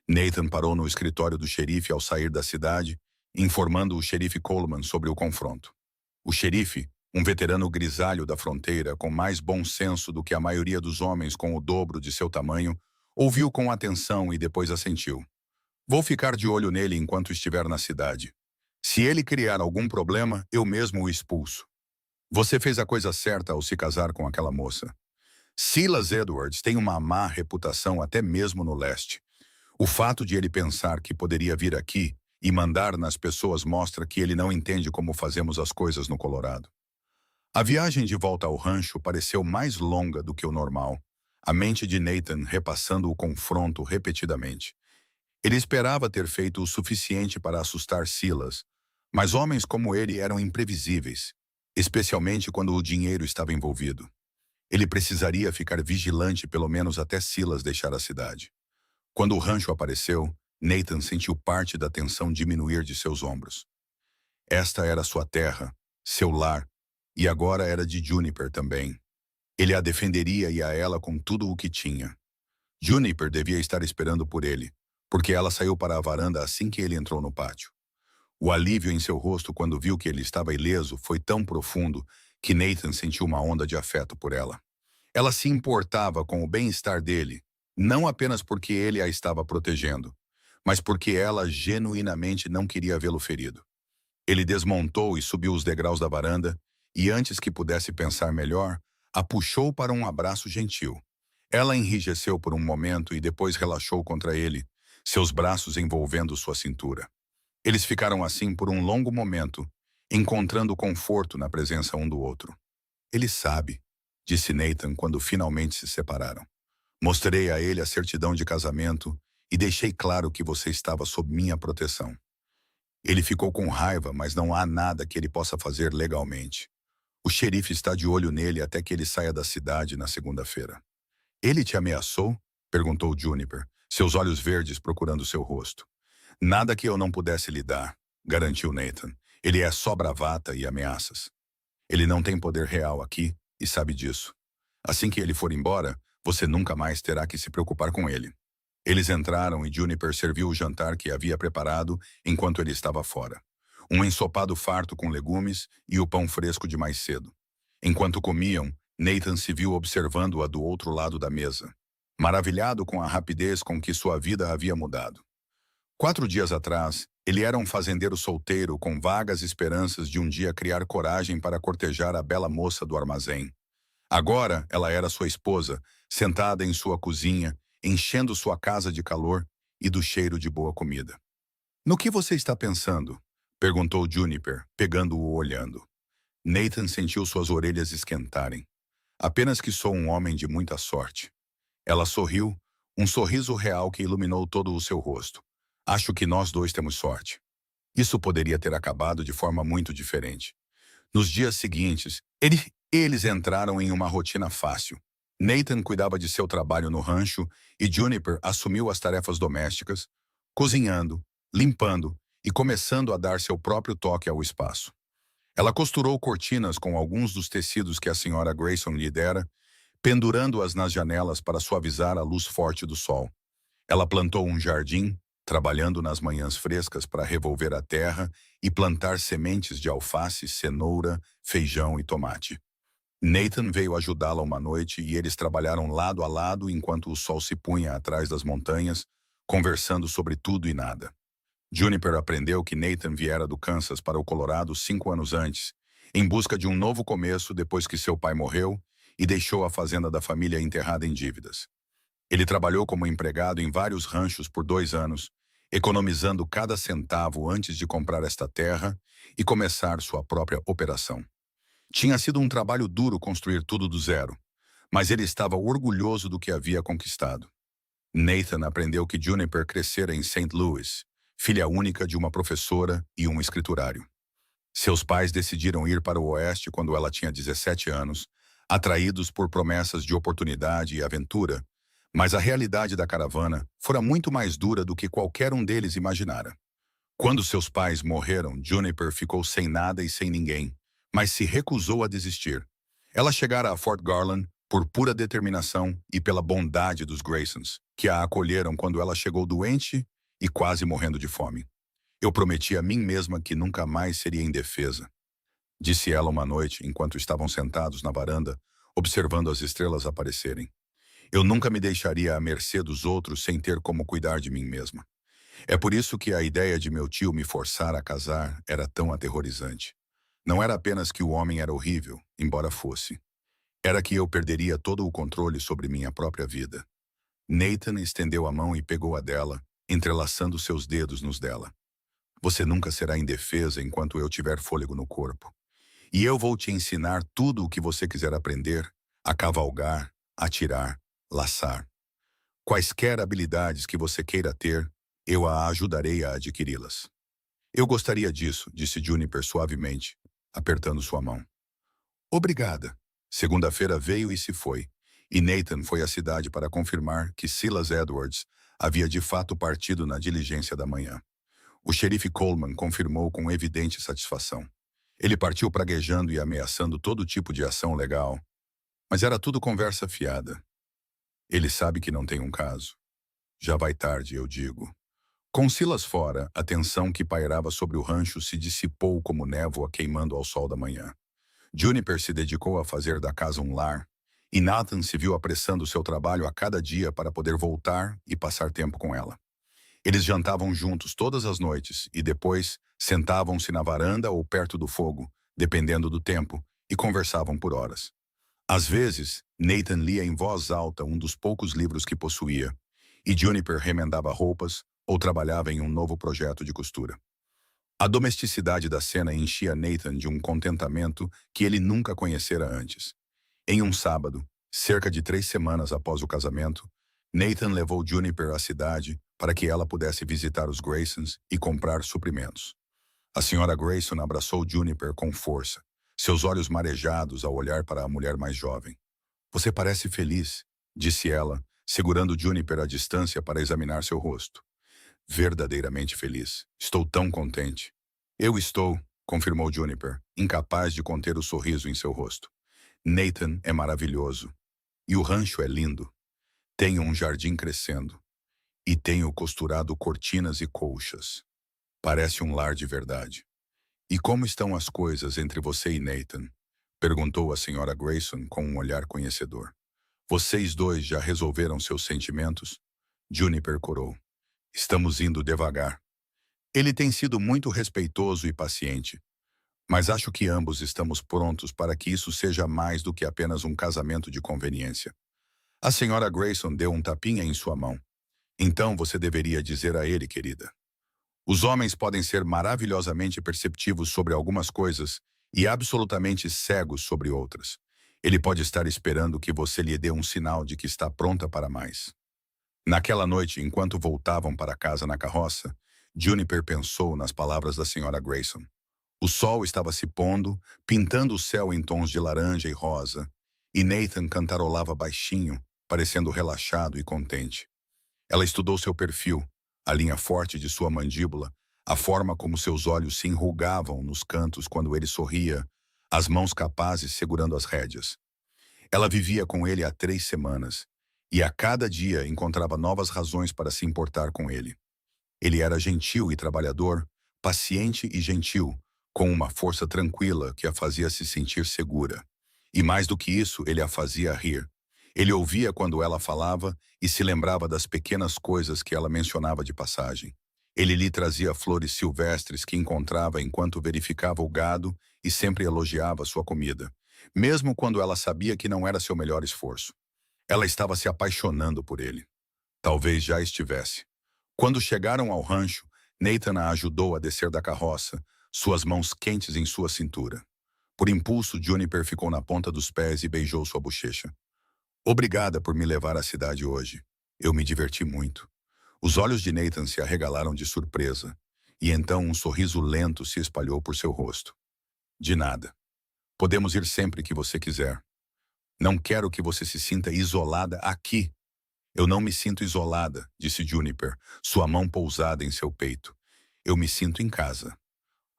Speaker 1: Nathan parou no escritório do xerife ao sair da cidade, informando o xerife Coleman sobre o confronto. O xerife, um veterano grisalho da fronteira com mais bom senso do que a maioria dos homens com o dobro de seu tamanho, ouviu com atenção e depois assentiu. Vou ficar de olho nele enquanto estiver na cidade. Se ele criar algum problema, eu mesmo o expulso. Você fez a coisa certa ao se casar com aquela moça. Silas Edwards tem uma má reputação até mesmo no leste. O fato de ele pensar que poderia vir aqui e mandar nas pessoas mostra que ele não entende como fazemos as coisas no Colorado. A viagem de volta ao rancho pareceu mais longa do que o normal, a mente de Nathan repassando o confronto repetidamente. Ele esperava ter feito o suficiente para assustar Silas, mas homens como ele eram imprevisíveis, especialmente quando o dinheiro estava envolvido. Ele precisaria ficar vigilante pelo menos até Silas deixar a cidade. Quando o rancho apareceu, Nathan sentiu parte da tensão diminuir de seus ombros. Esta era sua terra, seu lar, e agora era de Juniper também. Ele a defenderia e a ela com tudo o que tinha. Juniper devia estar esperando por ele, porque ela saiu para a varanda assim que ele entrou no pátio. O alívio em seu rosto quando viu que ele estava ileso foi tão profundo que Nathan sentiu uma onda de afeto por ela. Ela se importava com o bem-estar dele, não apenas porque ele a estava protegendo, mas porque ela genuinamente não queria vê-lo ferido. Ele desmontou e subiu os degraus da varanda e, antes que pudesse pensar melhor, a puxou para um abraço gentil. Ela enrijeceu por um momento e depois relaxou contra ele, seus braços envolvendo sua cintura. Eles ficaram assim por um longo momento, encontrando conforto na presença um do outro. Ele sabe, disse Nathan quando finalmente se separaram. Mostrei a ele a certidão de casamento e deixei claro que você estava sob minha proteção. Ele ficou com raiva, mas não há nada que ele possa fazer legalmente. O xerife está de olho nele até que ele saia da cidade na segunda-feira. Ele te ameaçou? Perguntou Juniper, seus olhos verdes procurando seu rosto. Nada que eu não pudesse lhe dar, garantiu Nathan. Ele é só bravata e ameaças. Ele não tem poder real aqui e sabe disso. Assim que ele for embora, você nunca mais terá que se preocupar com ele. Eles entraram e Juniper serviu o jantar que havia preparado enquanto ele estava fora. Um ensopado farto com legumes e o pão fresco de mais cedo. Enquanto comiam, Nathan se viu observando-a do outro lado da mesa, maravilhado com a rapidez com que sua vida havia mudado. 4 dias atrás, ele era um fazendeiro solteiro com vagas esperanças de um dia criar coragem para cortejar a bela moça do armazém. Agora, ela era sua esposa, sentada em sua cozinha, enchendo sua casa de calor e do cheiro de boa comida. No que você está pensando? Perguntou Juniper, pegando-o olhando. Nathan sentiu suas orelhas esquentarem. Apenas que sou um homem de muita sorte. Ela sorriu, um sorriso real que iluminou todo o seu rosto. Acho que nós dois temos sorte. Isso poderia ter acabado de forma muito diferente. Nos dias seguintes, eles entraram em uma rotina fácil. Nathan cuidava de seu trabalho no rancho e Juniper assumiu as tarefas domésticas, cozinhando, limpando e começando a dar seu próprio toque ao espaço. Ela costurou cortinas com alguns dos tecidos que a senhora Grayson lhe dera, pendurando-as nas janelas para suavizar a luz forte do sol. Ela plantou um jardim, trabalhando nas manhãs frescas para revolver a terra e plantar sementes de alface, cenoura, feijão e tomate. Nathan veio ajudá-la uma noite e eles trabalharam lado a lado enquanto o sol se punha atrás das montanhas, conversando sobre tudo e nada. Juniper aprendeu que Nathan viera do Kansas para o Colorado 5 anos antes, em busca de um novo começo depois que seu pai morreu e deixou a fazenda da família enterrada em dívidas. Ele trabalhou como empregado em vários ranchos por 2 anos, economizando cada centavo antes de comprar esta terra e começar sua própria operação. Tinha sido um trabalho duro construir tudo do zero, mas ele estava orgulhoso do que havia conquistado. Nathan aprendeu que Juniper crescera em St. Louis, filha única de uma professora e um escriturário. Seus pais decidiram ir para o oeste quando ela tinha 17 anos, atraídos por promessas de oportunidade e aventura, mas a realidade da caravana fora muito mais dura do que qualquer um deles imaginara. Quando seus pais morreram, Juniper ficou sem nada e sem ninguém, mas se recusou a desistir. Ela chegara a Fort Garland por pura determinação e pela bondade dos Graysons, que a acolheram quando ela chegou doente e quase morrendo de fome. Eu prometi a mim mesma que nunca mais seria indefesa, disse ela uma noite enquanto estavam sentados na varanda, observando as estrelas aparecerem. Eu nunca me deixaria à mercê dos outros sem ter como cuidar de mim mesma. É por isso que a ideia de meu tio me forçar a casar era tão aterrorizante. Não era apenas que o homem era horrível, embora fosse. Era que eu perderia todo o controle sobre minha própria vida. Nathan estendeu a mão e pegou a dela, entrelaçando seus dedos nos dela. Você nunca será indefesa enquanto eu tiver fôlego no corpo. E eu vou te ensinar tudo o que você quiser aprender, a cavalgar, atirar, laçar. Quaisquer habilidades que você queira ter, eu a ajudarei a adquiri-las. Eu gostaria disso, disse Juniper suavemente, apertando sua mão. Obrigada. Segunda-feira veio e se foi, e Nathan foi à cidade para confirmar que Silas Edwards havia de fato partido na diligência da manhã. O xerife Coleman confirmou com evidente satisfação. Ele partiu praguejando e ameaçando todo tipo de ação legal, mas era tudo conversa fiada. Ele sabe que não tem um caso. Já vai tarde, eu digo. Com Silas fora, a tensão que pairava sobre o rancho se dissipou como névoa queimando ao sol da manhã. Juniper se dedicou a fazer da casa um lar, e Nathan se viu apressando seu trabalho a cada dia para poder voltar e passar tempo com ela. Eles jantavam juntos todas as noites e depois sentavam-se na varanda ou perto do fogo, dependendo do tempo, e conversavam por horas. Às vezes, Nathan lia em voz alta um dos poucos livros que possuía, e Juniper remendava roupas ou trabalhava em um novo projeto de costura. A domesticidade da cena enchia Nathan de um contentamento que ele nunca conhecera antes. Em um sábado, cerca de 3 semanas após o casamento, Nathan levou Juniper à cidade para que ela pudesse visitar os Graysons e comprar suprimentos. A senhora Grayson abraçou Juniper com força, seus olhos marejados ao olhar para a mulher mais jovem. Você parece feliz, disse ela, segurando Juniper à distância para examinar seu rosto. Verdadeiramente feliz. Estou tão contente. Eu estou, confirmou Juniper, incapaz de conter o sorriso em seu rosto. Nathan é maravilhoso. E o rancho é lindo. Tenho um jardim crescendo. E tenho costurado cortinas e colchas. Parece um lar de verdade. E como estão as coisas entre você e Nathan? Perguntou a senhora Grayson com um olhar conhecedor. Vocês dois já resolveram seus sentimentos? Juniper corou. Estamos indo devagar. Ele tem sido muito respeitoso e paciente, mas acho que ambos estamos prontos para que isso seja mais do que apenas um casamento de conveniência. A senhora Grayson deu um tapinha em sua mão. Então você deveria dizer a ele, querida. Os homens podem ser maravilhosamente perceptivos sobre algumas coisas e absolutamente cegos sobre outras. Ele pode estar esperando que você lhe dê um sinal de que está pronta para mais. Naquela noite, enquanto voltavam para casa na carroça, Juniper pensou nas palavras da senhora Grayson. O sol estava se pondo, pintando o céu em tons de laranja e rosa, e Nathan cantarolava baixinho, parecendo relaxado e contente. Ela estudou seu perfil, a linha forte de sua mandíbula, a forma como seus olhos se enrugavam nos cantos quando ele sorria, as mãos capazes segurando as rédeas. Ela vivia com ele há 3 semanas, e a cada dia encontrava novas razões para se importar com ele. Ele era gentil e trabalhador, paciente e gentil, com uma força tranquila que a fazia se sentir segura. E mais do que isso, ele a fazia rir. Ele ouvia quando ela falava e se lembrava das pequenas coisas que ela mencionava de passagem. Ele lhe trazia flores silvestres que encontrava enquanto verificava o gado e sempre elogiava sua comida, mesmo quando ela sabia que não era seu melhor esforço. Ela estava se apaixonando por ele. Talvez já estivesse. Quando chegaram ao rancho, Nathan a ajudou a descer da carroça, suas mãos quentes em sua cintura. Por impulso, Juniper ficou na ponta dos pés e beijou sua bochecha. Obrigada por me levar à cidade hoje. Eu me diverti muito. Os olhos de Nathan se arregalaram de surpresa, e então um sorriso lento se espalhou por seu rosto. De nada. Podemos ir sempre que você quiser. Não quero que você se sinta isolada aqui. Eu não me sinto isolada, disse Juniper, sua mão pousada em seu peito. Eu me sinto em casa.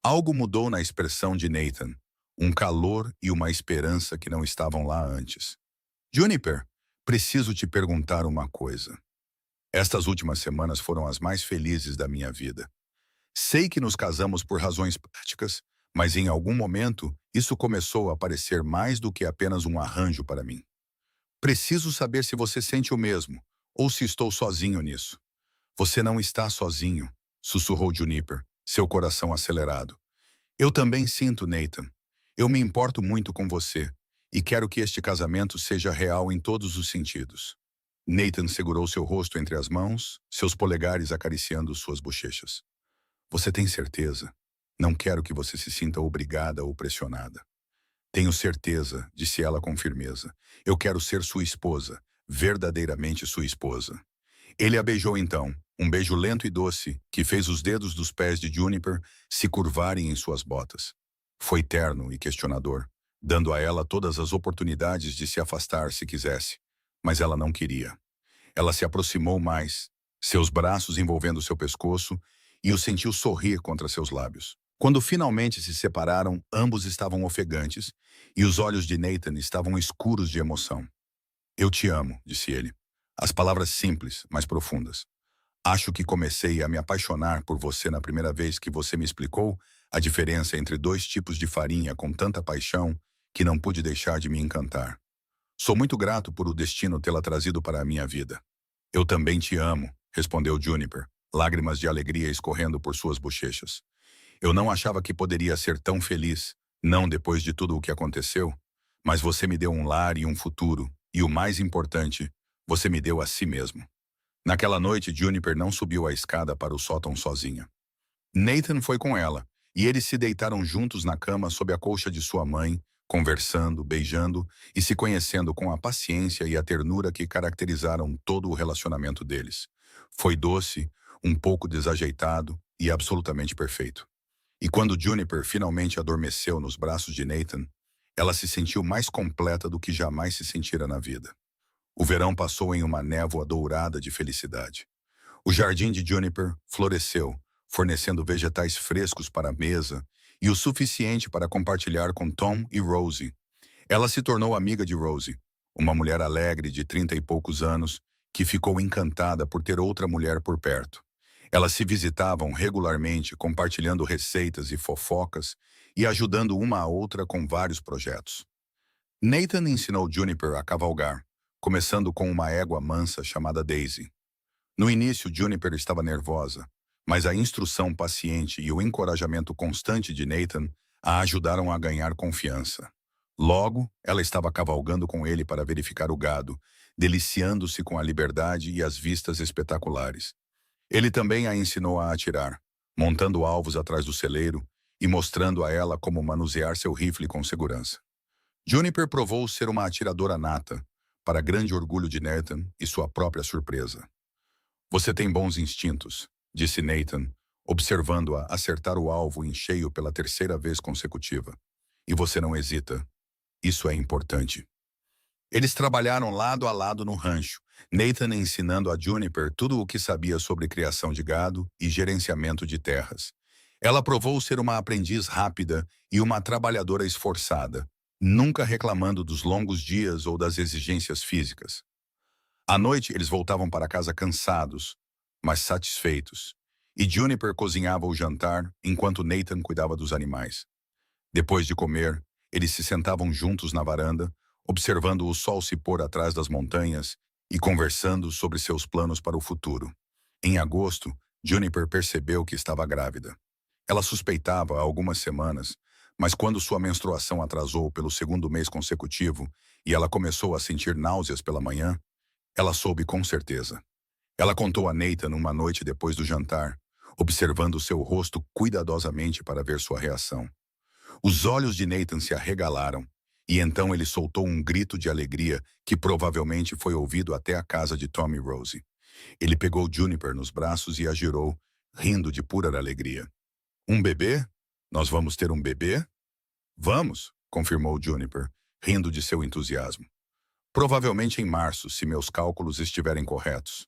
Speaker 1: Algo mudou na expressão de Nathan, um calor e uma esperança que não estavam lá antes. Juniper, preciso te perguntar uma coisa. Estas últimas semanas foram as mais felizes da minha vida. Sei que nos casamos por razões práticas, mas em algum momento isso começou a parecer mais do que apenas um arranjo para mim. Preciso saber se você sente o mesmo, ou se estou sozinho nisso. Você não está sozinho, sussurrou Juniper, seu coração acelerado. Eu também sinto, Nathan. Eu me importo muito com você, e quero que este casamento seja real em todos os sentidos. Nathan segurou seu rosto entre as mãos, seus polegares acariciando suas bochechas. Você tem certeza? Não quero que você se sinta obrigada ou pressionada. Tenho certeza, disse ela com firmeza. Eu quero ser sua esposa, verdadeiramente sua esposa. Ele a beijou então, um beijo lento e doce que fez os dedos dos pés de Juniper se curvarem em suas botas. Foi terno e questionador, dando a ela todas as oportunidades de se afastar se quisesse, mas ela não queria. Ela se aproximou mais, seus braços envolvendo seu pescoço, e o sentiu sorrir contra seus lábios. Quando finalmente se separaram, ambos estavam ofegantes, e os olhos de Nathan estavam escuros de emoção. Eu te amo, disse ele. As palavras simples, mas profundas. Acho que comecei a me apaixonar por você na primeira vez que você me explicou a diferença entre 2 tipos de farinha com tanta paixão que não pude deixar de me encantar. Sou muito grato por o destino tê-la trazido para a minha vida. Eu também te amo, respondeu Juniper, lágrimas de alegria escorrendo por suas bochechas. Eu não achava que poderia ser tão feliz, não depois de tudo o que aconteceu, mas você me deu um lar e um futuro, e o mais importante, você me deu a si mesmo. Naquela noite, Juniper não subiu a escada para o sótão sozinha. Nathan foi com ela, e eles se deitaram juntos na cama sob a colcha de sua mãe, conversando, beijando e se conhecendo com a paciência e a ternura que caracterizaram todo o relacionamento deles. Foi doce, um pouco desajeitado e absolutamente perfeito. E quando Juniper finalmente adormeceu nos braços de Nathan, ela se sentiu mais completa do que jamais se sentira na vida. O verão passou em uma névoa dourada de felicidade. O jardim de Juniper floresceu, fornecendo vegetais frescos para a mesa e o suficiente para compartilhar com Tom e Rosie. Ela se tornou amiga de Rosie, uma mulher alegre de 30 e poucos anos que ficou encantada por ter outra mulher por perto. Elas se visitavam regularmente, compartilhando receitas e fofocas e ajudando uma a outra com vários projetos. Nathan ensinou Juniper a cavalgar, começando com uma égua mansa chamada Daisy. No início, Juniper estava nervosa, mas a instrução paciente e o encorajamento constante de Nathan a ajudaram a ganhar confiança. Logo, ela estava cavalgando com ele para verificar o gado, deliciando-se com a liberdade e as vistas espetaculares. Ele também a ensinou a atirar, montando alvos atrás do celeiro e mostrando a ela como manusear seu rifle com segurança. Juniper provou ser uma atiradora nata, para grande orgulho de Nathan e sua própria surpresa. Você tem bons instintos, disse Nathan, observando-a acertar o alvo em cheio pela 3ª vez consecutiva. E você não hesita. Isso é importante. Eles trabalharam lado a lado no rancho, Nathan ensinando a Juniper tudo o que sabia sobre criação de gado e gerenciamento de terras. Ela provou ser uma aprendiz rápida e uma trabalhadora esforçada, nunca reclamando dos longos dias ou das exigências físicas. À noite, eles voltavam para casa cansados, mas satisfeitos. E Juniper cozinhava o jantar enquanto Nathan cuidava dos animais. Depois de comer, eles se sentavam juntos na varanda, observando o sol se pôr atrás das montanhas e conversando sobre seus planos para o futuro. Em agosto, Juniper percebeu que estava grávida. Ela suspeitava há algumas semanas, mas quando sua menstruação atrasou pelo segundo mês consecutivo e ela começou a sentir náuseas pela manhã, ela soube com certeza. Ela contou a Nathan uma noite depois do jantar, observando seu rosto cuidadosamente para ver sua reação. Os olhos de Nathan se arregalaram, e então ele soltou um grito de alegria que provavelmente foi ouvido até a casa de Tom e Rosie. Ele pegou Juniper nos braços e a girou, rindo de pura alegria. Um bebê? Nós vamos ter um bebê? Vamos, confirmou Juniper, rindo de seu entusiasmo. Provavelmente em março, se meus cálculos estiverem corretos.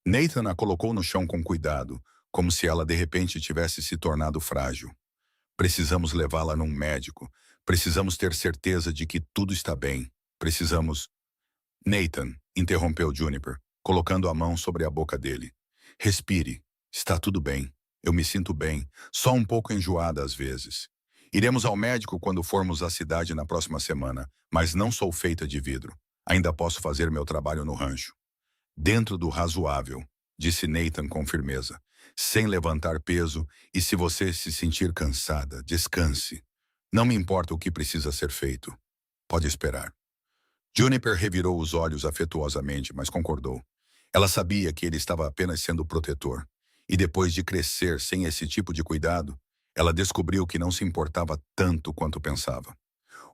Speaker 1: Nathan a colocou no chão com cuidado, como se ela de repente tivesse se tornado frágil. Precisamos levá-la num médico. Precisamos ter certeza de que tudo está bem. Precisamos... Nathan, interrompeu Juniper, colocando a mão sobre a boca dele. Respire. Está tudo bem. Eu me sinto bem, só um pouco enjoada às vezes. Iremos ao médico quando formos à cidade na próxima semana, mas não sou feita de vidro. Ainda posso fazer meu trabalho no rancho. Dentro do razoável, disse Nathan com firmeza, sem levantar peso, e se você se sentir cansada, descanse. Não me importa o que precisa ser feito. Pode esperar. Juniper revirou os olhos afetuosamente, mas concordou. Ela sabia que ele estava apenas sendo protetor. E depois de crescer sem esse tipo de cuidado, ela descobriu que não se importava tanto quanto pensava.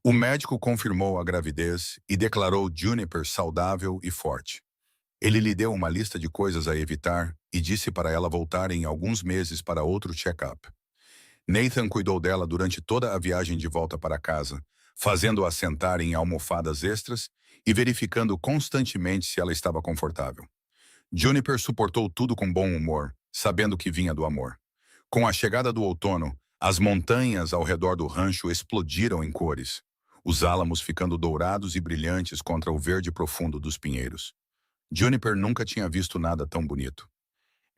Speaker 1: O médico confirmou a gravidez e declarou Juniper saudável e forte. Ele lhe deu uma lista de coisas a evitar e disse para ela voltar em alguns meses para outro check-up. Nathan cuidou dela durante toda a viagem de volta para casa, fazendo-a sentar em almofadas extras e verificando constantemente se ela estava confortável. Juniper suportou tudo com bom humor, sabendo que vinha do amor. Com a chegada do outono, as montanhas ao redor do rancho explodiram em cores, os álamos ficando dourados e brilhantes contra o verde profundo dos pinheiros. Juniper nunca tinha visto nada tão bonito.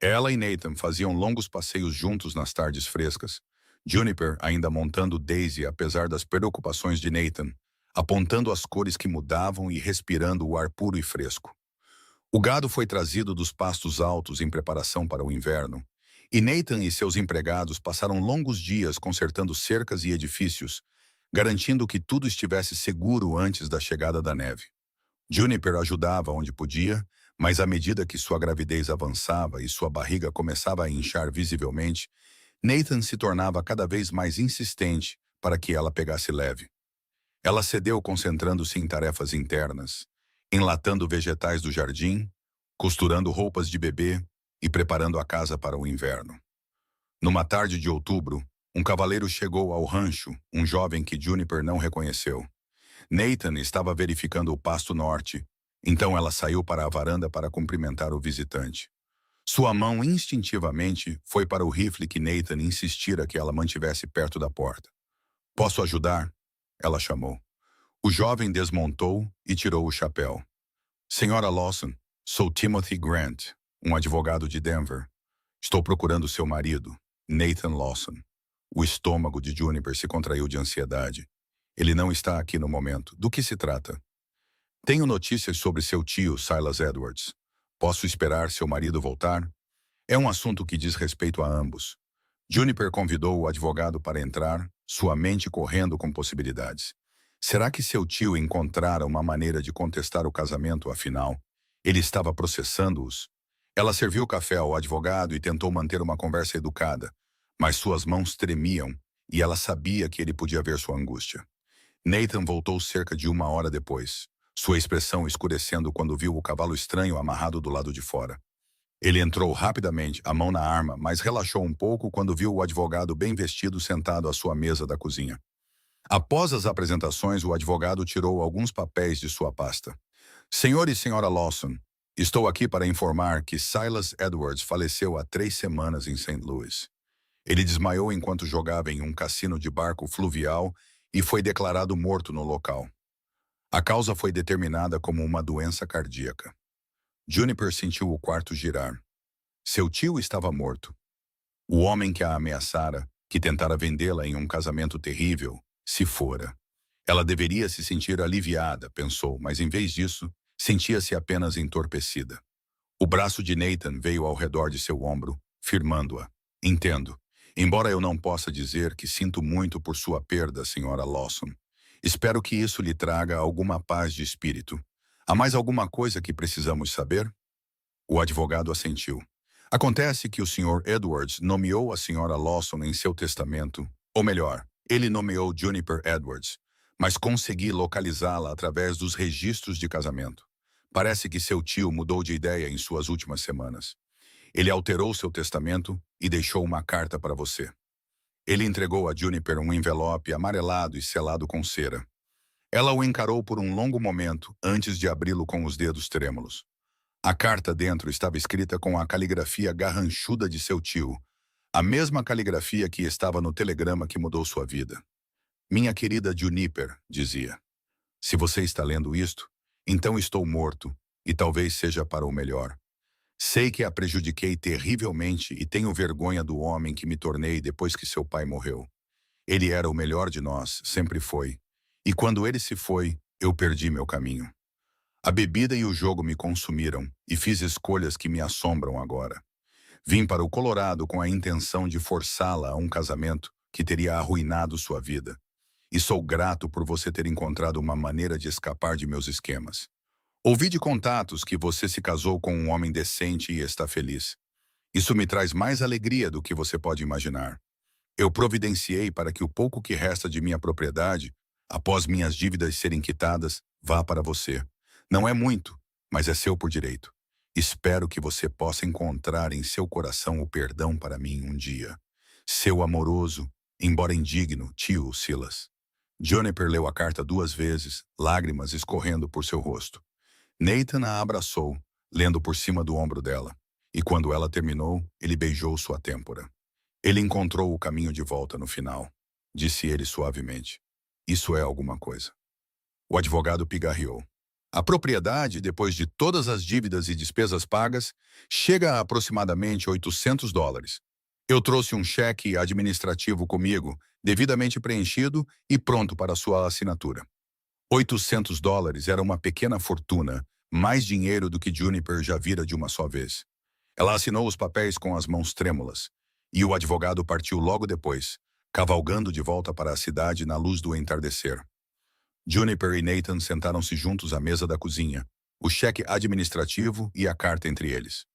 Speaker 1: Ela e Nathan faziam longos passeios juntos nas tardes frescas, Juniper ainda montando Daisy apesar das preocupações de Nathan, apontando as cores que mudavam e respirando o ar puro e fresco. O gado foi trazido dos pastos altos em preparação para o inverno, e Nathan e seus empregados passaram longos dias consertando cercas e edifícios, garantindo que tudo estivesse seguro antes da chegada da neve. Juniper ajudava onde podia, mas à medida que sua gravidez avançava e sua barriga começava a inchar visivelmente, Nathan se tornava cada vez mais insistente para que ela pegasse leve. Ela cedeu concentrando-se em tarefas internas, enlatando vegetais do jardim, costurando roupas de bebê e preparando a casa para o inverno. Numa tarde de outubro, um cavaleiro chegou ao rancho, um jovem que Juniper não reconheceu. Nathan estava verificando o pasto norte, então ela saiu para a varanda para cumprimentar o visitante. Sua mão instintivamente foi para o rifle que Nathan insistira que ela mantivesse perto da porta. "Posso ajudar?" ela chamou. O jovem desmontou e tirou o chapéu. "Senhora Lawson, sou Timothy Grant, um advogado de Denver. Estou procurando seu marido, Nathan Lawson." O estômago de Juniper se contraiu de ansiedade. "Ele não está aqui no momento. Do que se trata?" "Tenho notícias sobre seu tio, Silas Edwards. Posso esperar seu marido voltar?" "É um assunto que diz respeito a ambos." Juniper convidou o advogado para entrar, sua mente correndo com possibilidades. Será que seu tio encontrara uma maneira de contestar o casamento, afinal? Ele estava processando-os? Ela serviu café ao advogado e tentou manter uma conversa educada, mas suas mãos tremiam e ela sabia que ele podia ver sua angústia. Nathan voltou cerca de 1 hora depois, sua expressão escurecendo quando viu o cavalo estranho amarrado do lado de fora. Ele entrou rapidamente, a mão na arma, mas relaxou um pouco quando viu o advogado bem vestido sentado à sua mesa da cozinha. Após as apresentações, o advogado tirou alguns papéis de sua pasta. Senhor e senhora Lawson, estou aqui para informar que Silas Edwards faleceu há 3 semanas em St. Louis. Ele desmaiou enquanto jogava em um cassino de barco fluvial e foi declarado morto no local. A causa foi determinada como uma doença cardíaca. Juniper sentiu o quarto girar. Seu tio estava morto. O homem que a ameaçara, que tentara vendê-la em um casamento terrível, se fora. Ela deveria se sentir aliviada, pensou, mas em vez disso, sentia-se apenas entorpecida. O braço de Nathan veio ao redor de seu ombro, firmando-a. Entendo. Embora eu não possa dizer que sinto muito por sua perda, senhora Lawson. Espero que isso lhe traga alguma paz de espírito. Há mais alguma coisa que precisamos saber? O advogado assentiu. Acontece que o Sr. Edwards nomeou a Sra. Lawson em seu testamento, ou melhor, ele nomeou Juniper Edwards, mas consegui localizá-la através dos registros de casamento. Parece que seu tio mudou de ideia em suas últimas semanas. Ele alterou seu testamento e deixou uma carta para você. Ele entregou a Juniper um envelope amarelado e selado com cera. Ela o encarou por um longo momento antes de abri-lo com os dedos trêmulos. A carta dentro estava escrita com a caligrafia garranchuda de seu tio, a mesma caligrafia que estava no telegrama que mudou sua vida. Minha querida Juniper, dizia, se você está lendo isto, então estou morto, e talvez seja para o melhor. Sei que a prejudiquei terrivelmente e tenho vergonha do homem que me tornei depois que seu pai morreu. Ele era o melhor de nós, sempre foi. E quando ele se foi, eu perdi meu caminho. A bebida e o jogo me consumiram e fiz escolhas que me assombram agora. Vim para o Colorado com a intenção de forçá-la a um casamento que teria arruinado sua vida. E sou grato por você ter encontrado uma maneira de escapar de meus esquemas. Ouvi de contatos que você se casou com um homem decente e está feliz. Isso me traz mais alegria do que você pode imaginar. Eu providenciei para que o pouco que resta de minha propriedade, após minhas dívidas serem quitadas, vá para você. Não é muito, mas é seu por direito. Espero que você possa encontrar em seu coração o perdão para mim um dia. Seu amoroso, embora indigno, tio Silas. Juniper leu a carta 2 vezes, lágrimas escorrendo por seu rosto. Nathan a abraçou, lendo por cima do ombro dela, e quando ela terminou, ele beijou sua têmpora. Ele encontrou o caminho de volta no final, disse ele suavemente. Isso é alguma coisa. O advogado pigarreou. A propriedade, depois de todas as dívidas e despesas pagas, chega a aproximadamente $800. Eu trouxe um cheque administrativo comigo, devidamente preenchido e pronto para sua assinatura. $800 era uma pequena fortuna, mais dinheiro do que Juniper já vira de uma só vez. Ela assinou os papéis com as mãos trêmulas, e o advogado partiu logo depois, cavalgando de volta para a cidade na luz do entardecer. Juniper e Nathan sentaram-se juntos à mesa da cozinha, o cheque administrativo e a carta entre eles.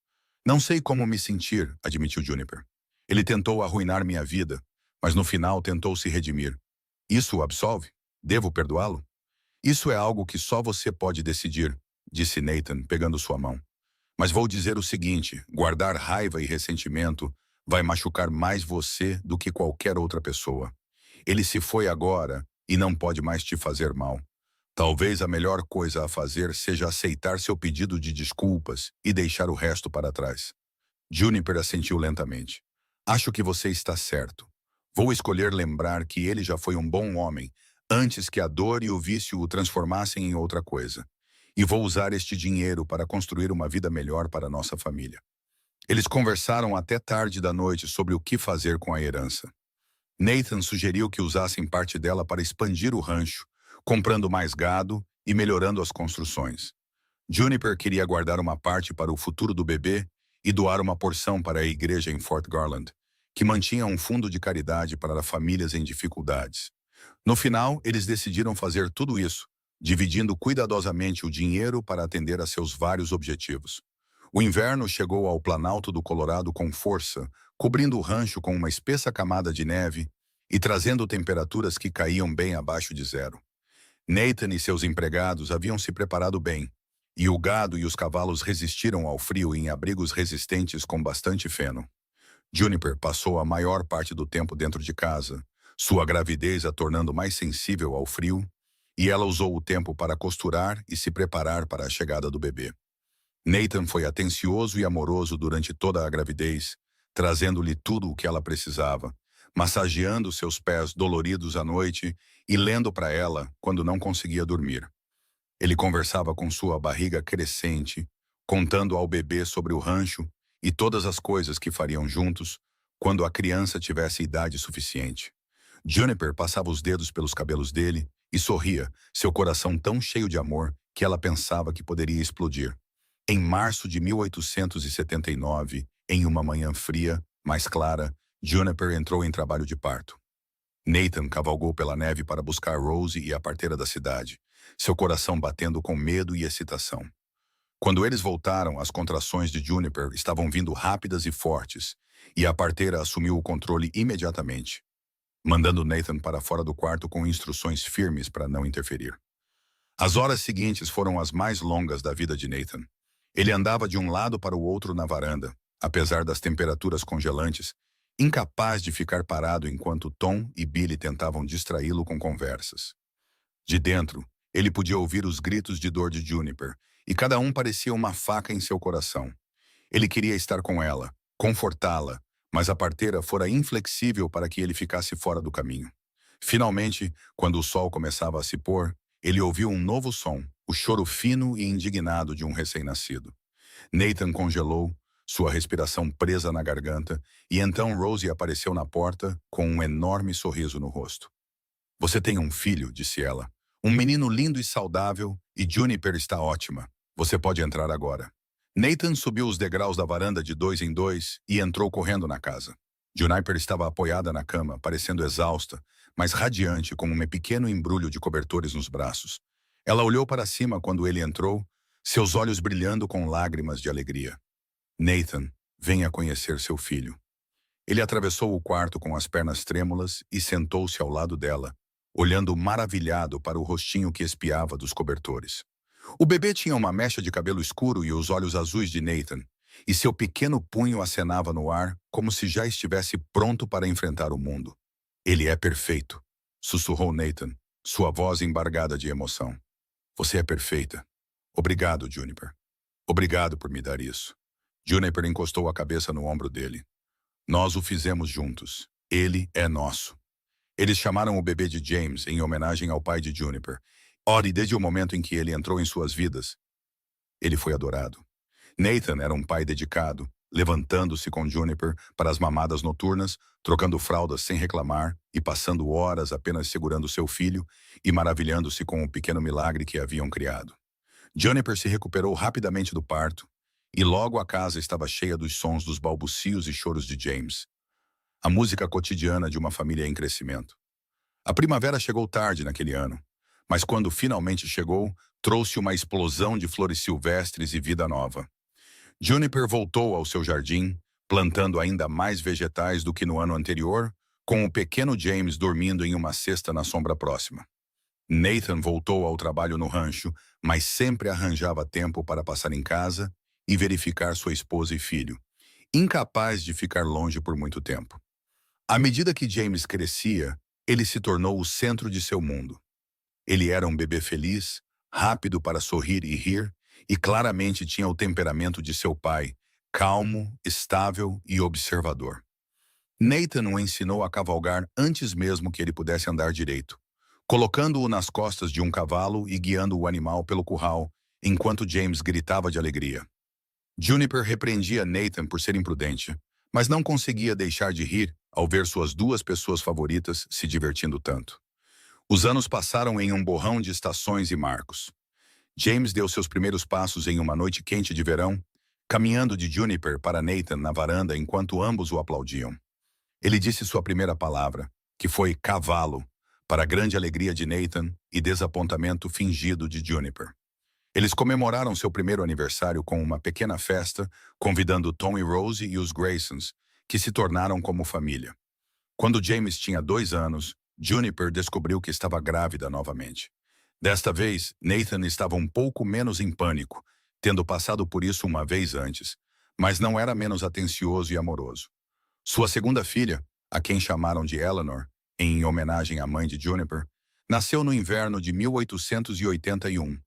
Speaker 1: Não sei como me sentir, admitiu Juniper. Ele tentou arruinar minha vida, mas no final tentou se redimir. Isso o absolve? Devo perdoá-lo? Isso é algo que só você pode decidir, disse Nathan, pegando sua mão. Mas vou dizer o seguinte, guardar raiva e ressentimento vai machucar mais você do que qualquer outra pessoa. Ele se foi agora e não pode mais te fazer mal. Talvez a melhor coisa a fazer seja aceitar seu pedido de desculpas e deixar o resto para trás. Juniper assentiu lentamente. Acho que você está certo. Vou escolher lembrar que ele já foi um bom homem, antes que a dor e o vício o transformassem em outra coisa. E vou usar este dinheiro para construir uma vida melhor para nossa família. Eles conversaram até tarde da noite sobre o que fazer com a herança. Nathan sugeriu que usassem parte dela para expandir o rancho, comprando mais gado e melhorando as construções. Juniper queria guardar uma parte para o futuro do bebê e doar uma porção para a igreja em Fort Garland, que mantinha um fundo de caridade para famílias em dificuldades. No final, eles decidiram fazer tudo isso, dividindo cuidadosamente o dinheiro para atender a seus vários objetivos. O inverno chegou ao Planalto do Colorado com força, cobrindo o rancho com uma espessa camada de neve e trazendo temperaturas que caíam bem abaixo de zero. Nathan e seus empregados haviam se preparado bem, e o gado e os cavalos resistiram ao frio em abrigos resistentes com bastante feno. Juniper passou a maior parte do tempo dentro de casa, sua gravidez a tornando mais sensível ao frio, e ela usou o tempo para costurar e se preparar para a chegada do bebê. Nathan foi atencioso e amoroso durante toda a gravidez, trazendo-lhe tudo o que ela precisava, massageando seus pés doloridos à noite e lendo para ela quando não conseguia dormir. Ele conversava com sua barriga crescente, contando ao bebê sobre o rancho e todas as coisas que fariam juntos quando a criança tivesse idade suficiente. Juniper passava os dedos pelos cabelos dele e sorria, seu coração tão cheio de amor que ela pensava que poderia explodir. Em março de 1879, em uma manhã fria, mais clara, Juniper entrou em trabalho de parto. Nathan cavalgou pela neve para buscar Rosie e a parteira da cidade, seu coração batendo com medo e excitação. Quando eles voltaram, as contrações de Juniper estavam vindo rápidas e fortes, e a parteira assumiu o controle imediatamente, mandando Nathan para fora do quarto com instruções firmes para não interferir. As horas seguintes foram as mais longas da vida de Nathan. Ele andava de um lado para o outro na varanda, apesar das temperaturas congelantes, incapaz de ficar parado enquanto Tom e Billy tentavam distraí-lo com conversas. De dentro, ele podia ouvir os gritos de dor de Juniper, e cada um parecia uma faca em seu coração. Ele queria estar com ela, confortá-la, mas a parteira fora inflexível para que ele ficasse fora do caminho. Finalmente, quando o sol começava a se pôr, ele ouviu um novo som, o choro fino e indignado de um recém-nascido. Nathan congelou, sua respiração presa na garganta, e então Rosie apareceu na porta com um enorme sorriso no rosto. "Você tem um filho", disse ela. "Um menino lindo e saudável, e Juniper está ótima. Você pode entrar agora." Nathan subiu os degraus da varanda de 2 em 2 e entrou correndo na casa. Juniper estava apoiada na cama, parecendo exausta, mas radiante, com um pequeno embrulho de cobertores nos braços. Ela olhou para cima quando ele entrou, seus olhos brilhando com lágrimas de alegria. "Nathan, venha conhecer seu filho." Ele atravessou o quarto com as pernas trêmulas e sentou-se ao lado dela, olhando maravilhado para o rostinho que espiava dos cobertores. O bebê tinha uma mecha de cabelo escuro e os olhos azuis de Nathan, e seu pequeno punho acenava no ar como se já estivesse pronto para enfrentar o mundo. "Ele é perfeito", sussurrou Nathan, sua voz embargada de emoção. "Você é perfeita. Obrigado, Juniper. Obrigado por me dar isso." Juniper encostou a cabeça no ombro dele. "Nós o fizemos juntos. Ele é nosso." Eles chamaram o bebê de James em homenagem ao pai de Juniper. Ora, e desde o momento em que ele entrou em suas vidas, ele foi adorado. Nathan era um pai dedicado, levantando-se com Juniper para as mamadas noturnas, trocando fraldas sem reclamar e passando horas apenas segurando seu filho e maravilhando-se com o pequeno milagre que haviam criado. Juniper se recuperou rapidamente do parto, e logo a casa estava cheia dos sons dos balbucios e choros de James, a música cotidiana de uma família em crescimento. A primavera chegou tarde naquele ano, mas quando finalmente chegou, trouxe uma explosão de flores silvestres e vida nova. Juniper voltou ao seu jardim, plantando ainda mais vegetais do que no ano anterior, com o pequeno James dormindo em uma cesta na sombra próxima. Nathan voltou ao trabalho no rancho, mas sempre arranjava tempo para passar em casa e verificar sua esposa e filho, incapaz de ficar longe por muito tempo. À medida que James crescia, ele se tornou o centro de seu mundo. Ele era um bebê feliz, rápido para sorrir e rir, e claramente tinha o temperamento de seu pai, calmo, estável e observador. Nathan o ensinou a cavalgar antes mesmo que ele pudesse andar direito, colocando-o nas costas de um cavalo e guiando o animal pelo curral, enquanto James gritava de alegria. Juniper repreendia Nathan por ser imprudente, mas não conseguia deixar de rir ao ver suas duas pessoas favoritas se divertindo tanto. Os anos passaram em um borrão de estações e marcos. James deu seus primeiros passos em uma noite quente de verão, caminhando de Juniper para Nathan na varanda enquanto ambos o aplaudiam. Ele disse sua primeira palavra, que foi cavalo, para a grande alegria de Nathan e desapontamento fingido de Juniper. Eles comemoraram seu primeiro aniversário com uma pequena festa, convidando Tom e Rosie e os Graysons, que se tornaram como família. Quando James tinha 2 anos, Juniper descobriu que estava grávida novamente. Desta vez, Nathan estava um pouco menos em pânico, tendo passado por isso uma vez antes, mas não era menos atencioso e amoroso. Sua segunda filha, a quem chamaram de Eleanor, em homenagem à mãe de Juniper, nasceu no inverno de 1881,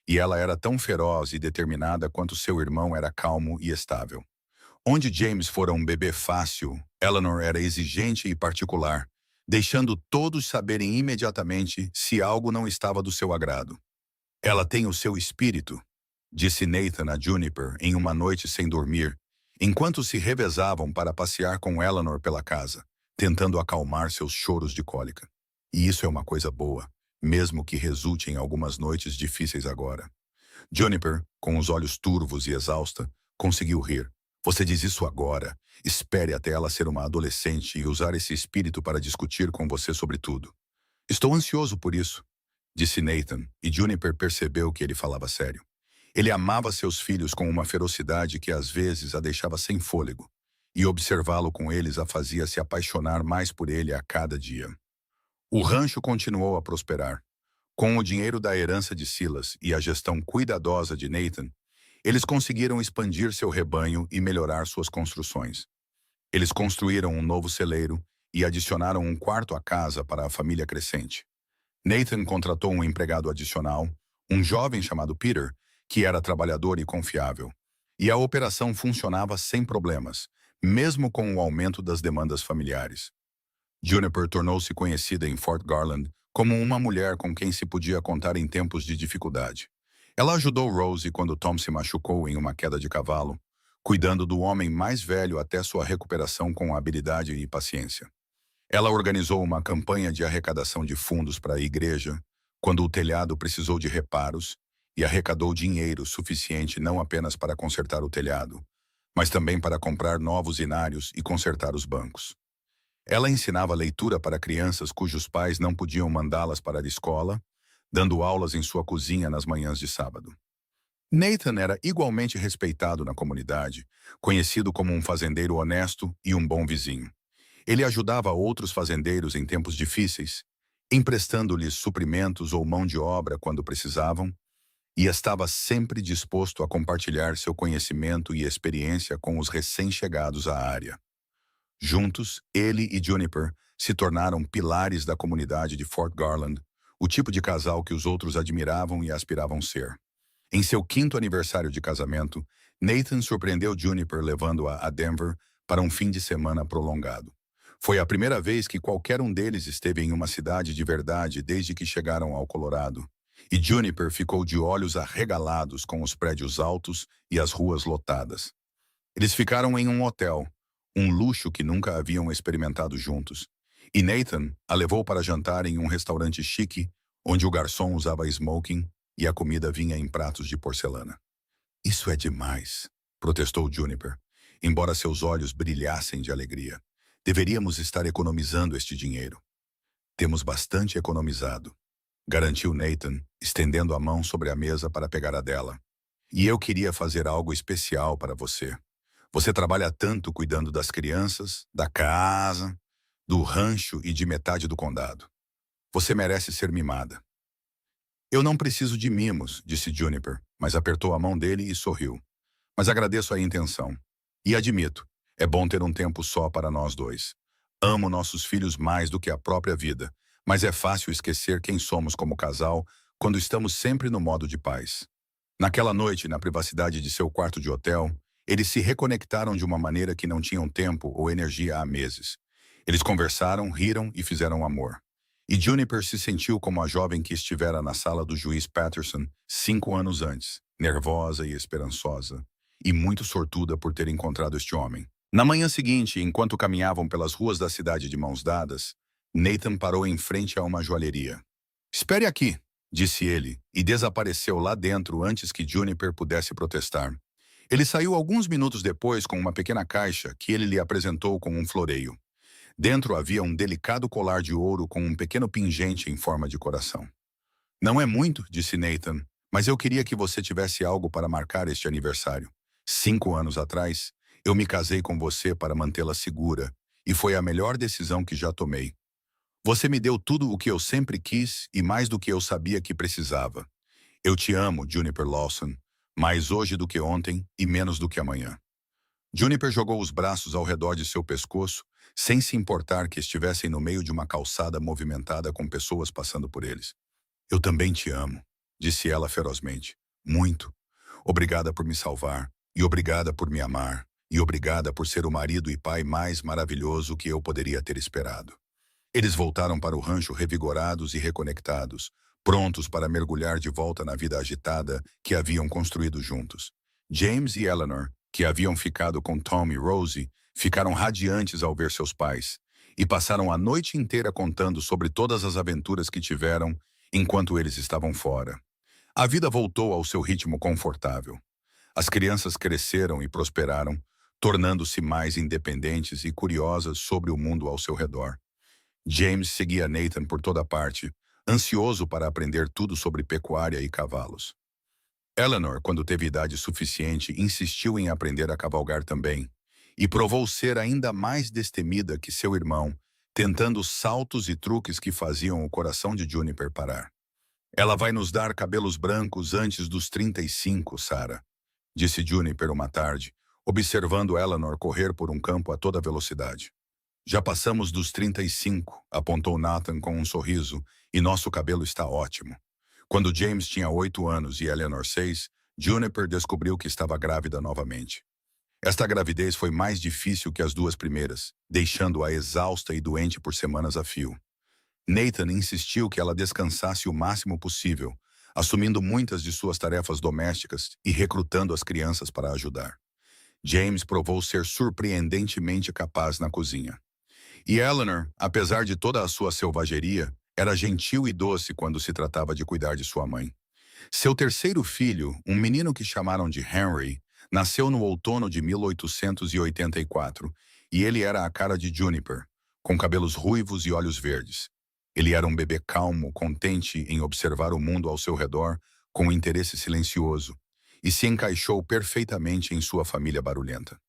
Speaker 1: e ela era tão feroz e determinada quanto seu irmão era calmo e estável. Onde James fora um bebê fácil, Eleanor era exigente e particular, deixando todos saberem imediatamente se algo não estava do seu agrado. Ela tem o seu espírito, disse Nathan a Juniper em uma noite sem dormir, enquanto se revezavam para passear com Eleanor pela casa, tentando acalmar seus choros de cólica. E isso é uma coisa boa, mesmo que resulte em algumas noites difíceis agora. Juniper, com os olhos turvos e exausta, conseguiu rir. Você diz isso agora. Espere até ela ser uma adolescente e usar esse espírito para discutir com você sobre tudo. Estou ansioso por isso, disse Nathan, e Juniper percebeu que ele falava sério. Ele amava seus filhos com uma ferocidade que às vezes a deixava sem fôlego, e observá-lo com eles a fazia se apaixonar mais por ele a cada dia. O rancho continuou a prosperar. Com o dinheiro da herança de Silas e a gestão cuidadosa de Nathan, eles conseguiram expandir seu rebanho e melhorar suas construções. Eles construíram um novo celeiro e adicionaram um quarto à casa para a família crescente. Nathan contratou um empregado adicional, um jovem chamado Peter, que era trabalhador e confiável. E a operação funcionava sem problemas, mesmo com o aumento das demandas familiares. Juniper tornou-se conhecida em Fort Garland como uma mulher com quem se podia contar em tempos de dificuldade. Ela ajudou Rosie quando Tom se machucou em uma queda de cavalo, cuidando do homem mais velho até sua recuperação com habilidade e paciência. Ela organizou uma campanha de arrecadação de fundos para a igreja quando o telhado precisou de reparos e arrecadou dinheiro suficiente não apenas para consertar o telhado, mas também para comprar novos inários e consertar os bancos. Ela ensinava leitura para crianças cujos pais não podiam mandá-las para a escola, dando aulas em sua cozinha nas manhãs de sábado. Nathan era igualmente respeitado na comunidade, conhecido como um fazendeiro honesto e um bom vizinho. Ele ajudava outros fazendeiros em tempos difíceis, emprestando-lhes suprimentos ou mão de obra quando precisavam, e estava sempre disposto a compartilhar seu conhecimento e experiência com os recém-chegados à área. Juntos, ele e Juniper se tornaram pilares da comunidade de Fort Garland, o tipo de casal que os outros admiravam e aspiravam ser. Em seu 5º aniversário de casamento, Nathan surpreendeu Juniper levando-a a Denver para um fim de semana prolongado. Foi a primeira vez que qualquer um deles esteve em uma cidade de verdade desde que chegaram ao Colorado, e Juniper ficou de olhos arregalados com os prédios altos e as ruas lotadas. Eles ficaram em um hotel, um luxo que nunca haviam experimentado juntos, e Nathan a levou para jantar em um restaurante chique, onde o garçom usava smoking e a comida vinha em pratos de porcelana. Isso é demais, protestou Juniper, embora seus olhos brilhassem de alegria. Deveríamos estar economizando este dinheiro. Temos bastante economizado, garantiu Nathan, estendendo a mão sobre a mesa para pegar a dela. E eu queria fazer algo especial para você. Você trabalha tanto cuidando das crianças, da casa, do rancho e de metade do condado. Você merece ser mimada. Eu não preciso de mimos, disse Juniper, mas apertou a mão dele e sorriu. Mas agradeço a intenção. E admito, é bom ter um tempo só para nós dois. Amo nossos filhos mais do que a própria vida, mas é fácil esquecer quem somos como casal quando estamos sempre no modo de paz. Naquela noite, na privacidade de seu quarto de hotel, eles se reconectaram de uma maneira que não tinham tempo ou energia há meses. Eles conversaram, riram e fizeram amor. E Juniper se sentiu como a jovem que estivera na sala do juiz Patterson 5 anos antes, nervosa e esperançosa, e muito sortuda por ter encontrado este homem. Na manhã seguinte, enquanto caminhavam pelas ruas da cidade de mãos dadas, Nathan parou em frente a uma joalheria. Espere aqui, disse ele, e desapareceu lá dentro antes que Juniper pudesse protestar. Ele saiu alguns minutos depois com uma pequena caixa que ele lhe apresentou com um floreio. Dentro havia um delicado colar de ouro com um pequeno pingente em forma de coração. Não é muito, disse Nathan, mas eu queria que você tivesse algo para marcar este aniversário. 5 anos atrás, eu me casei com você para mantê-la segura, e foi a melhor decisão que já tomei. Você me deu tudo o que eu sempre quis e mais do que eu sabia que precisava. Eu te amo, Juniper Lawson, mais hoje do que ontem e menos do que amanhã. Juniper jogou os braços ao redor de seu pescoço, sem se importar que estivessem no meio de uma calçada movimentada com pessoas passando por eles. Eu também te amo, disse ela ferozmente. Muito. Obrigada por me salvar, e obrigada por me amar, e obrigada por ser o marido e pai mais maravilhoso que eu poderia ter esperado. Eles voltaram para o rancho revigorados e reconectados, prontos para mergulhar de volta na vida agitada que haviam construído juntos. James e Eleanor, que haviam ficado com Tom e Rosie, ficaram radiantes ao ver seus pais, e passaram a noite inteira contando sobre todas as aventuras que tiveram enquanto eles estavam fora. A vida voltou ao seu ritmo confortável. As crianças cresceram e prosperaram, tornando-se mais independentes e curiosas sobre o mundo ao seu redor. James seguia Nathan por toda parte, ansioso para aprender tudo sobre pecuária e cavalos. Eleanor, quando teve idade suficiente, insistiu em aprender a cavalgar também, e provou ser ainda mais destemida que seu irmão, tentando saltos e truques que faziam o coração de Juniper parar. Ela vai nos dar cabelos brancos antes dos 35, Sarah, disse Juniper uma tarde, observando Eleanor correr por um campo a toda velocidade. Já passamos dos 35, apontou Nathan com um sorriso, e nosso cabelo está ótimo. Quando James tinha 8 anos e Eleanor 6, Juniper descobriu que estava grávida novamente. Esta gravidez foi mais difícil que as duas primeiras, deixando-a exausta e doente por semanas a fio. Nathan insistiu que ela descansasse o máximo possível, assumindo muitas de suas tarefas domésticas e recrutando as crianças para ajudar. James provou ser surpreendentemente capaz na cozinha. E Eleanor, apesar de toda a sua selvageria, era gentil e doce quando se tratava de cuidar de sua mãe. Seu terceiro filho, um menino que chamaram de Henry, nasceu no outono de 1884, e ele era a cara de Juniper, com cabelos ruivos e olhos verdes. Ele era um bebê calmo, contente em observar o mundo ao seu redor, com um interesse silencioso, e se encaixou perfeitamente em sua família barulhenta.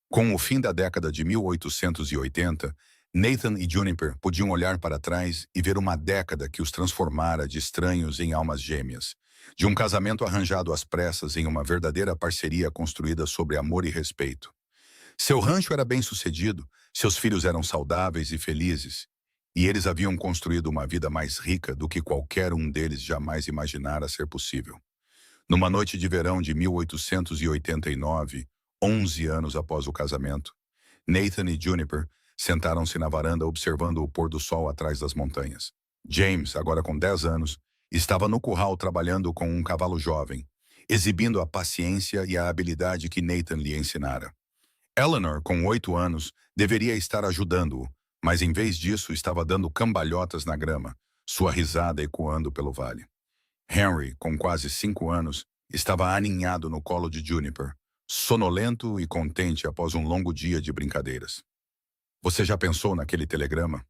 Speaker 1: Com o fim da década de 1880, Nathan e Juniper podiam olhar para trás e ver uma década que os transformara de estranhos em almas gêmeas, de um casamento arranjado às pressas em uma verdadeira parceria construída sobre amor e respeito. Seu rancho era bem-sucedido, seus filhos eram saudáveis e felizes, e eles haviam construído uma vida mais rica do que qualquer um deles jamais imaginara ser possível. Numa noite de verão de 1889, 11 anos após o casamento, Nathan e Juniper sentaram-se na varanda observando o pôr do sol atrás das montanhas. James, agora com 10 anos, estava no curral trabalhando com um cavalo jovem, exibindo a paciência e a habilidade que Nathan lhe ensinara. Eleanor, com 8 anos, deveria estar ajudando-o, mas em vez disso estava dando cambalhotas na grama, sua risada ecoando pelo vale. Henry, com quase 5 anos, estava aninhado no colo de Juniper, sonolento e contente após um longo dia de brincadeiras. Você já pensou naquele telegrama?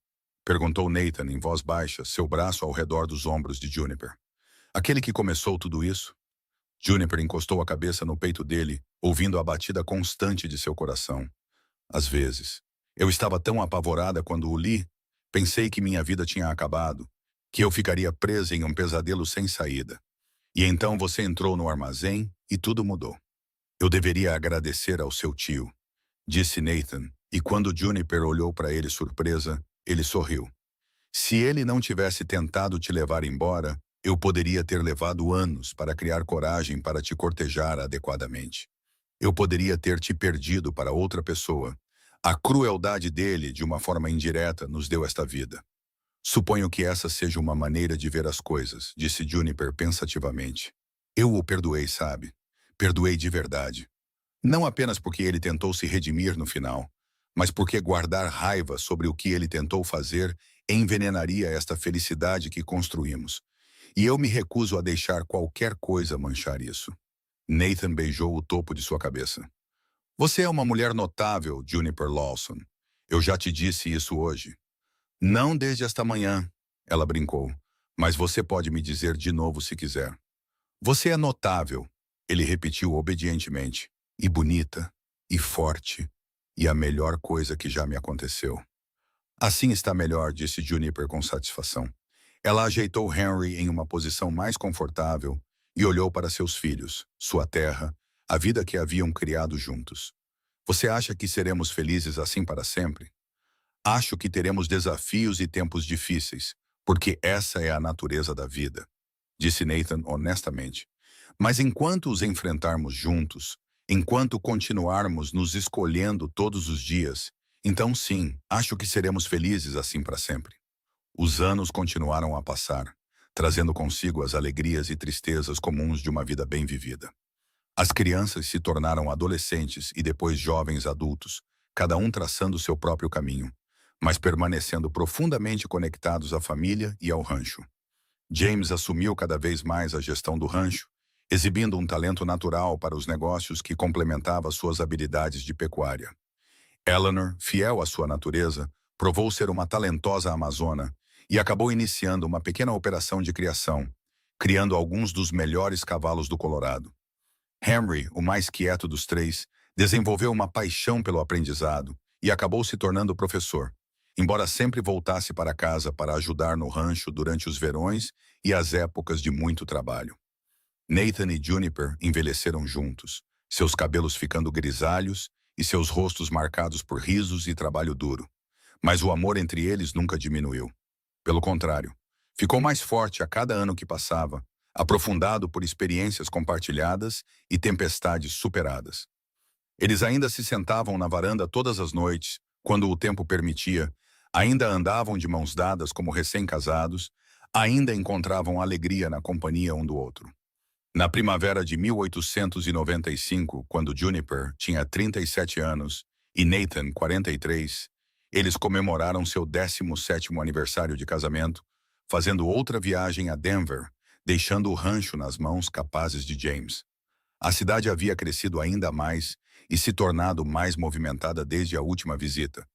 Speaker 1: Perguntou Nathan em voz baixa, seu braço ao redor dos ombros de Juniper. Aquele que começou tudo isso? Juniper encostou a cabeça no peito dele, ouvindo a batida constante de seu coração. Às vezes, eu estava tão apavorada quando o li, pensei que minha vida tinha acabado, que eu ficaria presa em um pesadelo sem saída. E então você entrou no armazém e tudo mudou. Eu deveria agradecer ao seu tio, disse Nathan, e quando Juniper olhou para ele surpresa, ele sorriu. Se ele não tivesse tentado te levar embora, eu poderia ter levado anos para criar coragem para te cortejar adequadamente. Eu poderia ter te perdido para outra pessoa. A crueldade dele, de uma forma indireta, nos deu esta vida. Suponho que essa seja uma maneira de ver as coisas, disse Juniper pensativamente. Eu o perdoei, sabe? Perdoei de verdade. Não apenas porque ele tentou se redimir no final, mas porque guardar raiva sobre o que ele tentou fazer envenenaria esta felicidade que construímos. E eu me recuso a deixar qualquer coisa manchar isso. Nathan beijou o topo de sua cabeça. Você é uma mulher notável, Juniper Lawson. Eu já te disse isso hoje. Não desde esta manhã, ela brincou, mas você pode me dizer de novo se quiser. Você é notável, ele repetiu obedientemente, e bonita, e forte, e a melhor coisa que já me aconteceu. Assim está melhor, disse Juniper com satisfação. Ela ajeitou Henry em uma posição mais confortável e olhou para seus filhos, sua terra, a vida que haviam criado juntos. Você acha que seremos felizes assim para sempre? Acho que teremos desafios e tempos difíceis, porque essa é a natureza da vida, disse Nathan honestamente. Mas enquanto os enfrentarmos juntos, enquanto continuarmos nos escolhendo todos os dias, então sim, acho que seremos felizes assim para sempre. Os anos continuaram a passar, trazendo consigo as alegrias e tristezas comuns de uma vida bem vivida. As crianças se tornaram adolescentes e depois jovens adultos, cada um traçando seu próprio caminho, mas permanecendo profundamente conectados à família e ao rancho. James assumiu cada vez mais a gestão do rancho, exibindo um talento natural para os negócios que complementava suas habilidades de pecuária. Eleanor, fiel à sua natureza, provou ser uma talentosa amazona e acabou iniciando uma pequena operação de criação, criando alguns dos melhores cavalos do Colorado. Henry, o mais quieto dos três, desenvolveu uma paixão pelo aprendizado e acabou se tornando professor, embora sempre voltasse para casa para ajudar no rancho durante os verões e as épocas de muito trabalho. Nathan e Juniper envelheceram juntos, seus cabelos ficando grisalhos e seus rostos marcados por risos e trabalho duro. Mas o amor entre eles nunca diminuiu. Pelo contrário, ficou mais forte a cada ano que passava, aprofundado por experiências compartilhadas e tempestades superadas. Eles ainda se sentavam na varanda todas as noites, quando o tempo permitia, ainda andavam de mãos dadas como recém-casados, ainda encontravam alegria na companhia um do outro. Na primavera de 1895, quando Juniper tinha 37 anos e Nathan 43, eles comemoraram seu 17º aniversário de casamento, fazendo outra viagem a Denver, deixando o rancho nas mãos capazes de James. A cidade havia crescido ainda mais e se tornado mais movimentada desde a última visita,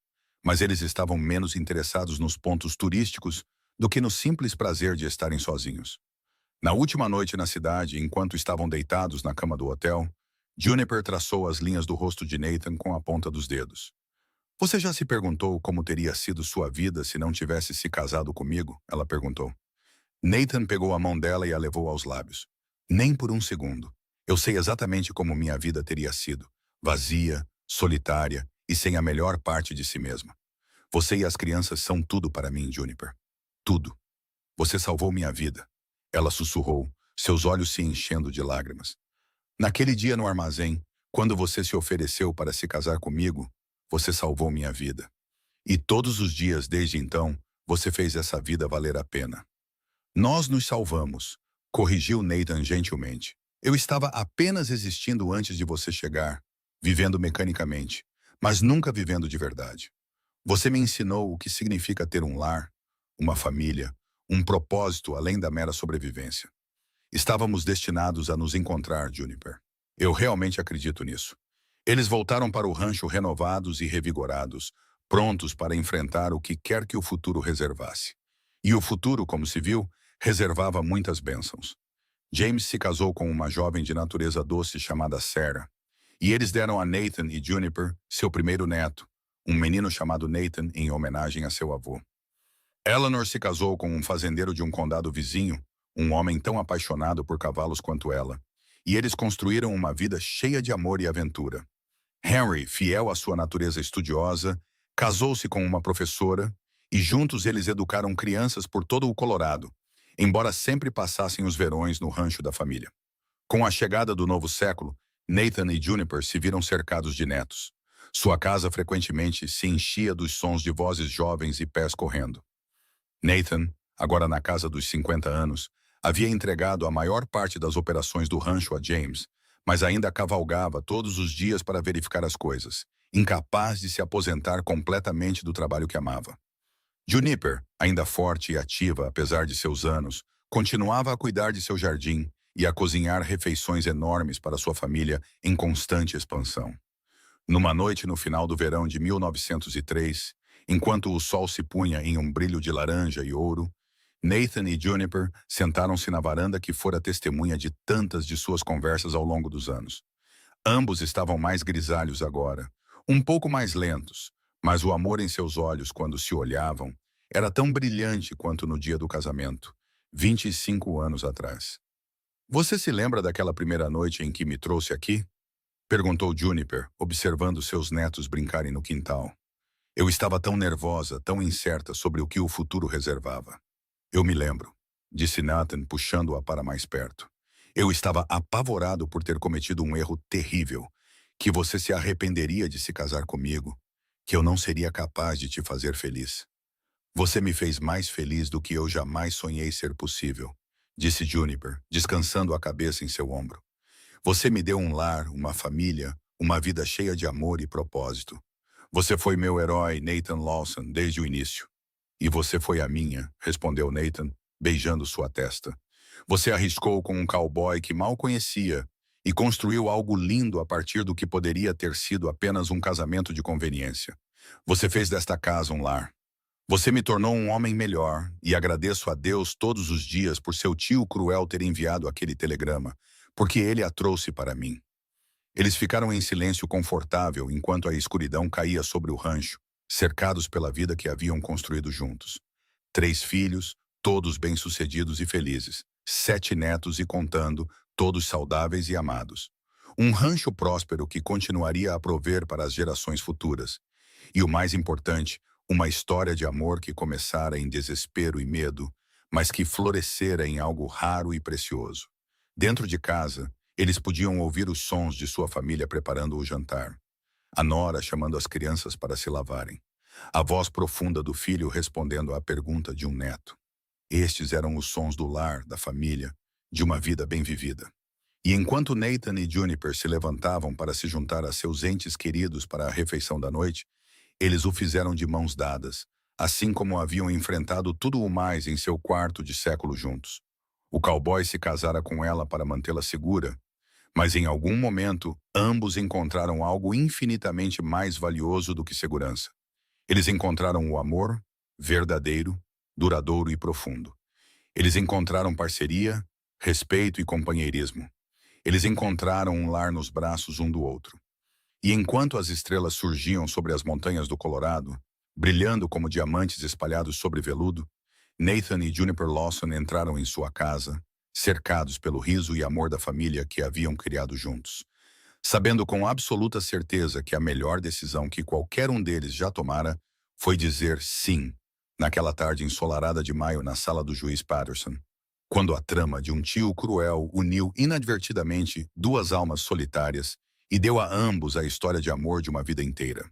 Speaker 1: mas eles estavam menos interessados nos pontos turísticos do que no simples prazer de estarem sozinhos. Na última noite na cidade, enquanto estavam deitados na cama do hotel, Juniper traçou as linhas do rosto de Nathan com a ponta dos dedos. Você já se perguntou como teria sido sua vida se não tivesse se casado comigo? Ela perguntou. Nathan pegou a mão dela e a levou aos lábios. Nem por um segundo. Eu sei exatamente como minha vida teria sido. Vazia, solitária e sem a melhor parte de si mesma. Você e as crianças são tudo para mim, Juniper. Tudo. Você salvou minha vida. Ela sussurrou, seus olhos se enchendo de lágrimas. Naquele dia no armazém, quando você se ofereceu para se casar comigo, você salvou minha vida. E todos os dias desde então, você fez essa vida valer a pena. Nós nos salvamos, corrigiu Nathan gentilmente. Eu estava apenas existindo antes de você chegar, vivendo mecanicamente, mas nunca vivendo de verdade. Você me ensinou o que significa ter um lar, uma família, um propósito além da mera sobrevivência. Estávamos destinados a nos encontrar, Juniper. Eu realmente acredito nisso. Eles voltaram para o rancho renovados e revigorados, prontos para enfrentar o que quer que o futuro reservasse. E o futuro, como se viu, reservava muitas bênçãos. James se casou com uma jovem de natureza doce chamada Sarah, e eles deram a Nathan e Juniper seu primeiro neto, um menino chamado Nathan em homenagem a seu avô. Eleanor se casou com um fazendeiro de um condado vizinho, um homem tão apaixonado por cavalos quanto ela, e eles construíram uma vida cheia de amor e aventura. Henry, fiel à sua natureza estudiosa, casou-se com uma professora e juntos eles educaram crianças por todo o Colorado, embora sempre passassem os verões no rancho da família. Com a chegada do novo século, Nathan e Juniper se viram cercados de netos. Sua casa frequentemente se enchia dos sons de vozes jovens e pés correndo. Nathan, agora na casa dos 50 anos, havia entregado a maior parte das operações do rancho a James, mas ainda cavalgava todos os dias para verificar as coisas, incapaz de se aposentar completamente do trabalho que amava. Juniper, ainda forte e ativa apesar de seus anos, continuava a cuidar de seu jardim e a cozinhar refeições enormes para sua família em constante expansão. Numa noite no final do verão de 1903, enquanto o sol se punha em um brilho de laranja e ouro, Nathan e Juniper sentaram-se na varanda que fora testemunha de tantas de suas conversas ao longo dos anos. Ambos estavam mais grisalhos agora, um pouco mais lentos, mas o amor em seus olhos quando se olhavam era tão brilhante quanto no dia do casamento, 25 anos atrás. Você se lembra daquela primeira noite em que me trouxe aqui? Perguntou Juniper, observando seus netos brincarem no quintal. Eu estava tão nervosa, tão incerta sobre o que o futuro reservava. Eu me lembro, disse Nathan, puxando-a para mais perto. Eu estava apavorado por ter cometido um erro terrível, que você se arrependeria de se casar comigo, que eu não seria capaz de te fazer feliz. Você me fez mais feliz do que eu jamais sonhei ser possível, disse Juniper, descansando a cabeça em seu ombro. Você me deu um lar, uma família, uma vida cheia de amor e propósito. Você foi meu herói, Nathan Lawson, desde o início. E você foi a minha, respondeu Nathan, beijando sua testa. Você arriscou com um cowboy que mal conhecia e construiu algo lindo a partir do que poderia ter sido apenas um casamento de conveniência. Você fez desta casa um lar. Você me tornou um homem melhor e agradeço a Deus todos os dias por seu tio cruel ter enviado aquele telegrama, porque ele a trouxe para mim. Eles ficaram em silêncio confortável enquanto a escuridão caía sobre o rancho, cercados pela vida que haviam construído juntos. 3 filhos, todos bem-sucedidos e felizes. 7 netos e contando, todos saudáveis e amados. Um rancho próspero que continuaria a prover para as gerações futuras. E o mais importante, uma história de amor que começara em desespero e medo, mas que florescera em algo raro e precioso. Dentro de casa, eles podiam ouvir os sons de sua família preparando o jantar. A nora chamando as crianças para se lavarem. A voz profunda do filho respondendo à pergunta de um neto. Estes eram os sons do lar, da família, de uma vida bem vivida. E enquanto Nathan e Juniper se levantavam para se juntar a seus entes queridos para a refeição da noite, eles o fizeram de mãos dadas, assim como haviam enfrentado tudo o mais em seu quarto de século juntos. O cowboy se casara com ela para mantê-la segura, mas em algum momento, ambos encontraram algo infinitamente mais valioso do que segurança. Eles encontraram o amor, verdadeiro, duradouro e profundo. Eles encontraram parceria, respeito e companheirismo. Eles encontraram um lar nos braços um do outro. E enquanto as estrelas surgiam sobre as montanhas do Colorado, brilhando como diamantes espalhados sobre veludo, Nathan e Juniper Lawson entraram em sua casa, cercados pelo riso e amor da família que haviam criado juntos, sabendo com absoluta certeza que a melhor decisão que qualquer um deles já tomara foi dizer sim, naquela tarde ensolarada de maio na sala do juiz Patterson, quando a trama de um tio cruel uniu inadvertidamente 2 almas solitárias e deu a ambos a história de amor de uma vida inteira.